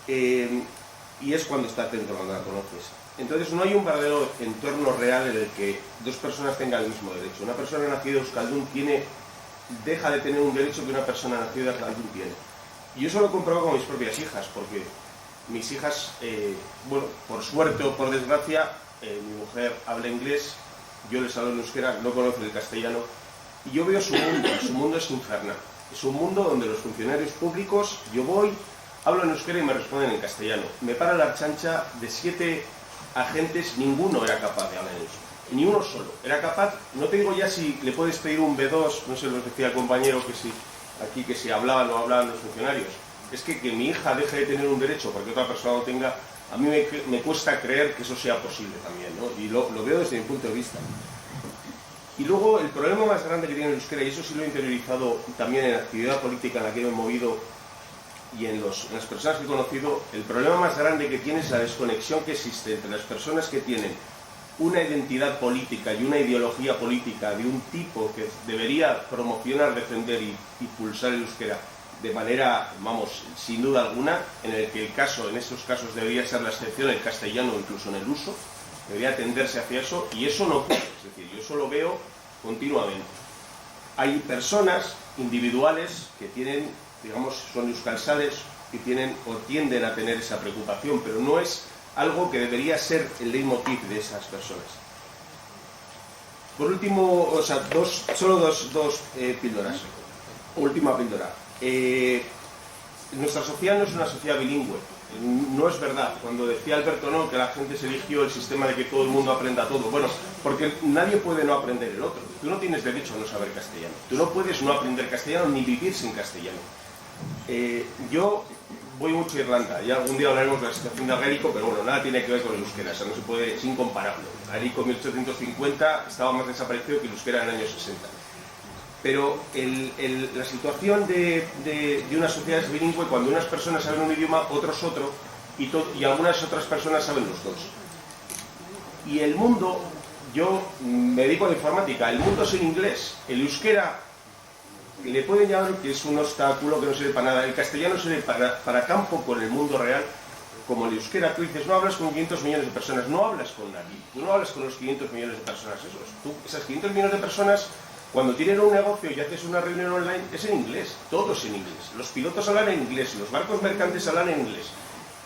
Y es cuando estás dentro, cuando la conoces. Entonces no hay un verdadero entorno real en el que dos personas tengan el mismo derecho. Una persona nacida euskaldun deja de tener un derecho que una persona nacida euskaldun tiene. Y yo eso lo he comprobado con mis propias hijas, porque mis hijas, bueno, por suerte o por desgracia, mi mujer habla inglés, yo les hablo en euskera, no conocen el castellano, y yo veo su mundo es infernal. Es un mundo donde los funcionarios públicos, yo voy, hablo en euskera y me responden en castellano. Me para la Ertzaintza, de 7 agentes, ninguno era capaz de hablar en euskera. Ni uno solo. Era capaz, no te digo ya si le puedes pedir un B2, no sé, lo decía el compañero que si aquí que si hablaban o no hablaban los funcionarios. Es que mi hija deje de tener un derecho porque otra persona lo tenga, a mí me cuesta creer que eso sea posible también, ¿no? Y lo veo desde mi punto de vista. Y luego el problema más grande que tiene el euskera, y eso sí lo he interiorizado también en la actividad política en la que me he movido y en las personas que he conocido, el problema más grande que tiene es la desconexión que existe entre las personas que tienen una identidad política y una ideología política de un tipo que debería promocionar, defender y impulsar el euskera de manera, vamos, sin duda alguna, en el que en estos casos debería ser la excepción el castellano, incluso en el uso, debería tenderse hacia eso, y eso no ocurre, es decir, yo eso lo veo continuamente. Hay personas individuales que tienen, digamos, son euskalsales, que tienen o tienden a tener esa preocupación, pero no es algo que debería ser el leitmotiv de esas personas. Por último, o sea, solo dos píldoras. Última píldora. Nuestra sociedad no es una sociedad bilingüe. No es verdad. Cuando decía Alberto no, que la gente se eligió el sistema de que todo el mundo aprenda todo. Bueno, porque nadie puede no aprender el otro. Tú no tienes derecho a no saber castellano. Tú no puedes no aprender castellano ni vivir sin castellano. Yo voy mucho a Irlanda, y algún día hablaremos de la situación de Gaélico, pero bueno, nada tiene que ver con el euskera, o sea, no se puede, es incomparable. Gaélico en 1850 estaba más desaparecido que el euskera en el año 60. Pero la situación de una sociedad es bilingüe cuando unas personas saben un idioma, otros otro, y algunas otras personas saben los dos. Y el mundo, yo me dedico a la informática, el mundo es en inglés, el euskera le pueden llamar que es un obstáculo que no sirve para nada. El castellano sirve para campo con el mundo real, como el euskera. Tú dices, no hablas con 500 millones de personas, no hablas con nadie. Tú no hablas con los 500 millones de personas. Esas 500 millones de personas, cuando tienen un negocio y haces una reunión online, es en inglés, todo es en inglés. Los pilotos hablan en inglés, los barcos mercantes hablan en inglés.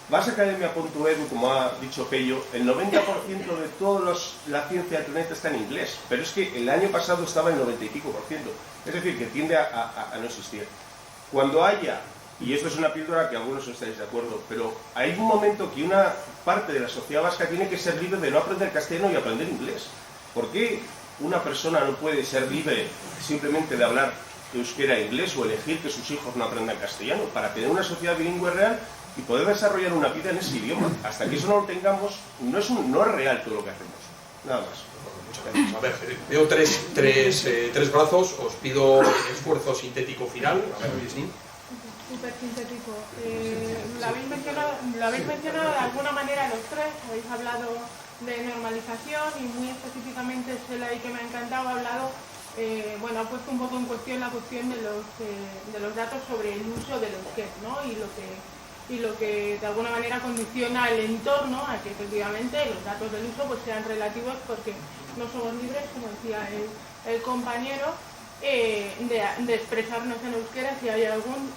Vas a academia.edu, como ha dicho Pello, el 90% de toda la ciencia del planeta está en inglés, pero es que el año pasado estaba en 90 y pico %. Es decir, que tiende a no existir. Cuando haya, y esto es una píldora que algunos no estáis de acuerdo, pero hay un momento que una parte de la sociedad vasca tiene que ser libre de no aprender castellano y aprender inglés. ¿Por qué una persona no puede ser libre simplemente de hablar euskera e inglés o elegir que sus hijos no aprendan castellano para tener una sociedad bilingüe real y poder desarrollar una vida en ese idioma? Hasta que eso no lo tengamos, no es real todo lo que hacemos. Nada más. Muchas gracias. A ver, veo tres brazos, os pido esfuerzo sintético final. A ver, Disney. Súper sintético. Lo habéis mencionado de alguna manera los tres, habéis hablado de normalización y muy específicamente Xelai, que me ha encantado, ha hablado, bueno, ha puesto un poco en cuestión la cuestión de los datos sobre el uso del euskera, ¿no? Y y lo que de alguna manera condiciona el entorno a que efectivamente los datos del uso pues sean relativos, porque no somos libres, como decía el compañero, de expresarnos en euskera si hay algún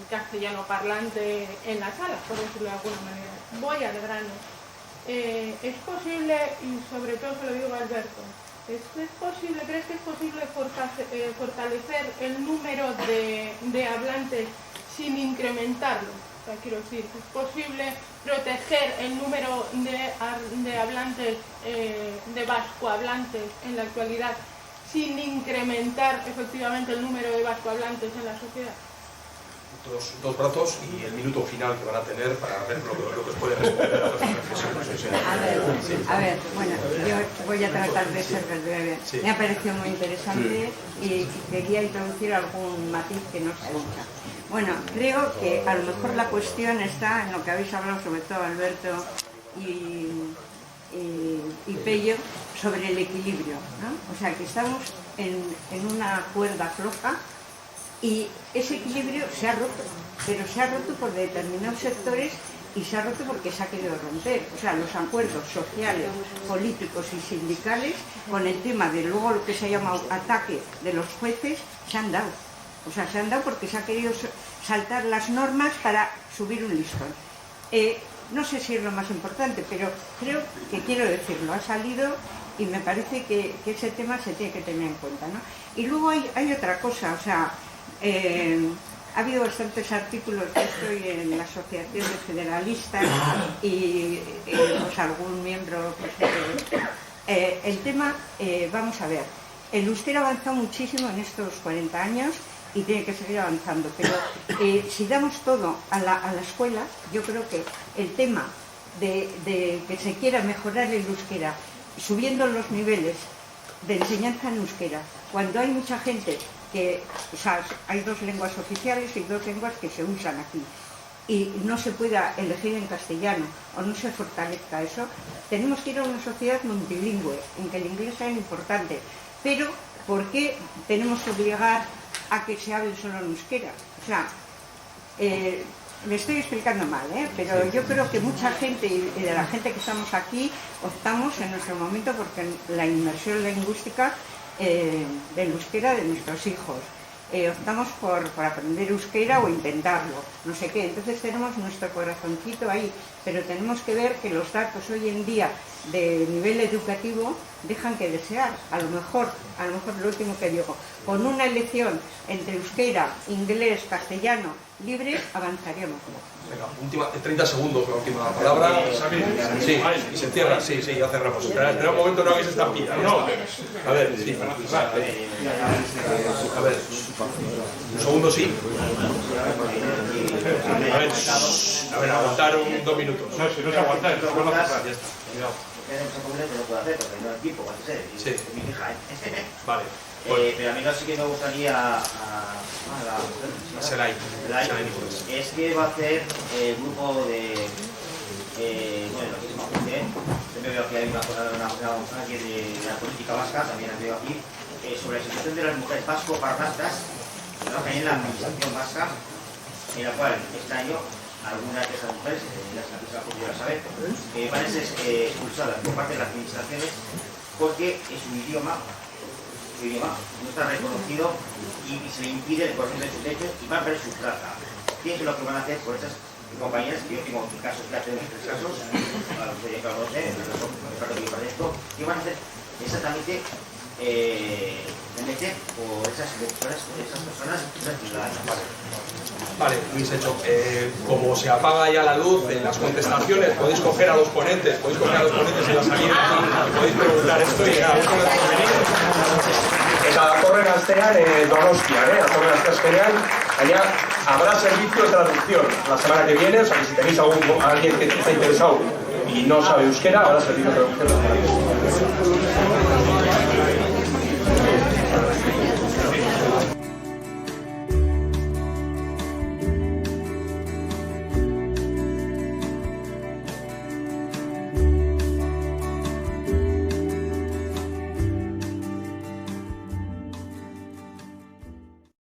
castellano parlante en la sala, por decirlo de alguna manera. Voy al grano. Es posible, y sobre todo se lo digo a Alberto, ¿crees que es posible fortalecer el número de hablantes sin incrementarlo? O sea, quiero decir, ¿es posible proteger el número de hablantes, de vascohablantes en la actualidad, sin incrementar efectivamente el número de vascohablantes en la sociedad? Dos brazos y el minuto final que van a tener para ver lo que os puede responder a las reflexiones. A ver, bueno, yo voy a tratar de ser breve. Sí. Me ha parecido muy interesante y quería introducir algún matiz que no se usa. Bueno, creo que a lo mejor la cuestión está en lo que habéis hablado, sobre todo Alberto y Pello, sobre el equilibrio, ¿no? O sea, que estamos en una cuerda floja y ese equilibrio se ha roto, pero se ha roto por determinados sectores y se ha roto porque se ha querido romper. O sea, los acuerdos sociales, políticos y sindicales con el tema de luego lo que se ha llamado ataque de los jueces se han dado. O sea, se han dado porque se ha querido saltar las normas para subir un listón. No sé si es lo más importante, pero creo que quiero decirlo, ha salido y me parece que ese tema se tiene que tener en cuenta, ¿no? Y luego hay otra cosa, o sea, ha habido bastantes artículos, yo estoy en la Asociación de Federalistas y pues algún miembro, pues, el tema, vamos a ver, el euskera ha avanzado muchísimo en estos 40 años y tiene que seguir avanzando, pero si damos todo a la escuela, yo creo que el tema de que se quiera mejorar el euskera, subiendo los niveles de enseñanza en euskera, cuando hay mucha gente que, o sea, hay dos lenguas oficiales y dos lenguas que se usan aquí, y no se pueda elegir en castellano o no se fortalezca eso, tenemos que ir a una sociedad multilingüe, en que el inglés sea importante, pero ¿por qué tenemos que obligar a que se hable solo en euskera? O sea, me estoy explicando mal, pero yo creo que mucha gente, y de la gente que estamos aquí, optamos en nuestro momento porque la inmersión lingüística del euskera de nuestros hijos. Optamos por aprender euskera o intentarlo, no sé qué. Entonces tenemos nuestro corazoncito ahí, pero tenemos que ver que los datos hoy en día de nivel educativo dejan que desear. A lo mejor lo último que digo, con una elección entre euskera, inglés, castellano, libre, avanzaríamos. Venga, 30 segundos la última palabra. Sí, y se cierra, sí, ya cerramos. Espera un momento, no hagáis estampida. No. A ver, sí. A ver, un segundo, sí. A ver, aguantar 2 minutos. No, si no se aguanta, ya está. No puedo hacer porque no hay tiempo, va a ser. Sí. Mi hija, Vale. Pero a mí sí que me gustaría Selay. Es que va a hacer el grupo de bueno, lo que se me veo que hay una persona que de la política vasca, también la veo aquí, sobre la situación de las mujeres vasco-parlastas que trabajan en la administración vasca, en la cual este año algunas de esas mujeres, las que se la pudiera saber, van a ser expulsadas por parte de las administraciones porque su idioma no está reconocido y se le impide el conocimiento de sus derechos y van a perder su plaza. ¿Qué es lo que van a hacer por esas compañías? Que yo tengo casos, ya tenemos 3 casos, a los que yo no sé, ¿qué van a hacer exactamente por esas personas, esas ciudadanas? Vale, Luis Hecho, como se apaga ya la luz en las contestaciones, podéis coger a los ponentes en la salida y podéis preguntar esto y ya. Eta Torre Gaztean Donostian, a Torre Gaztean, allá habrá servicio de traducción la semana que viene, o sea que si tenéis alguien que está interesado y no sabe euskera, habrá servicio de traducción.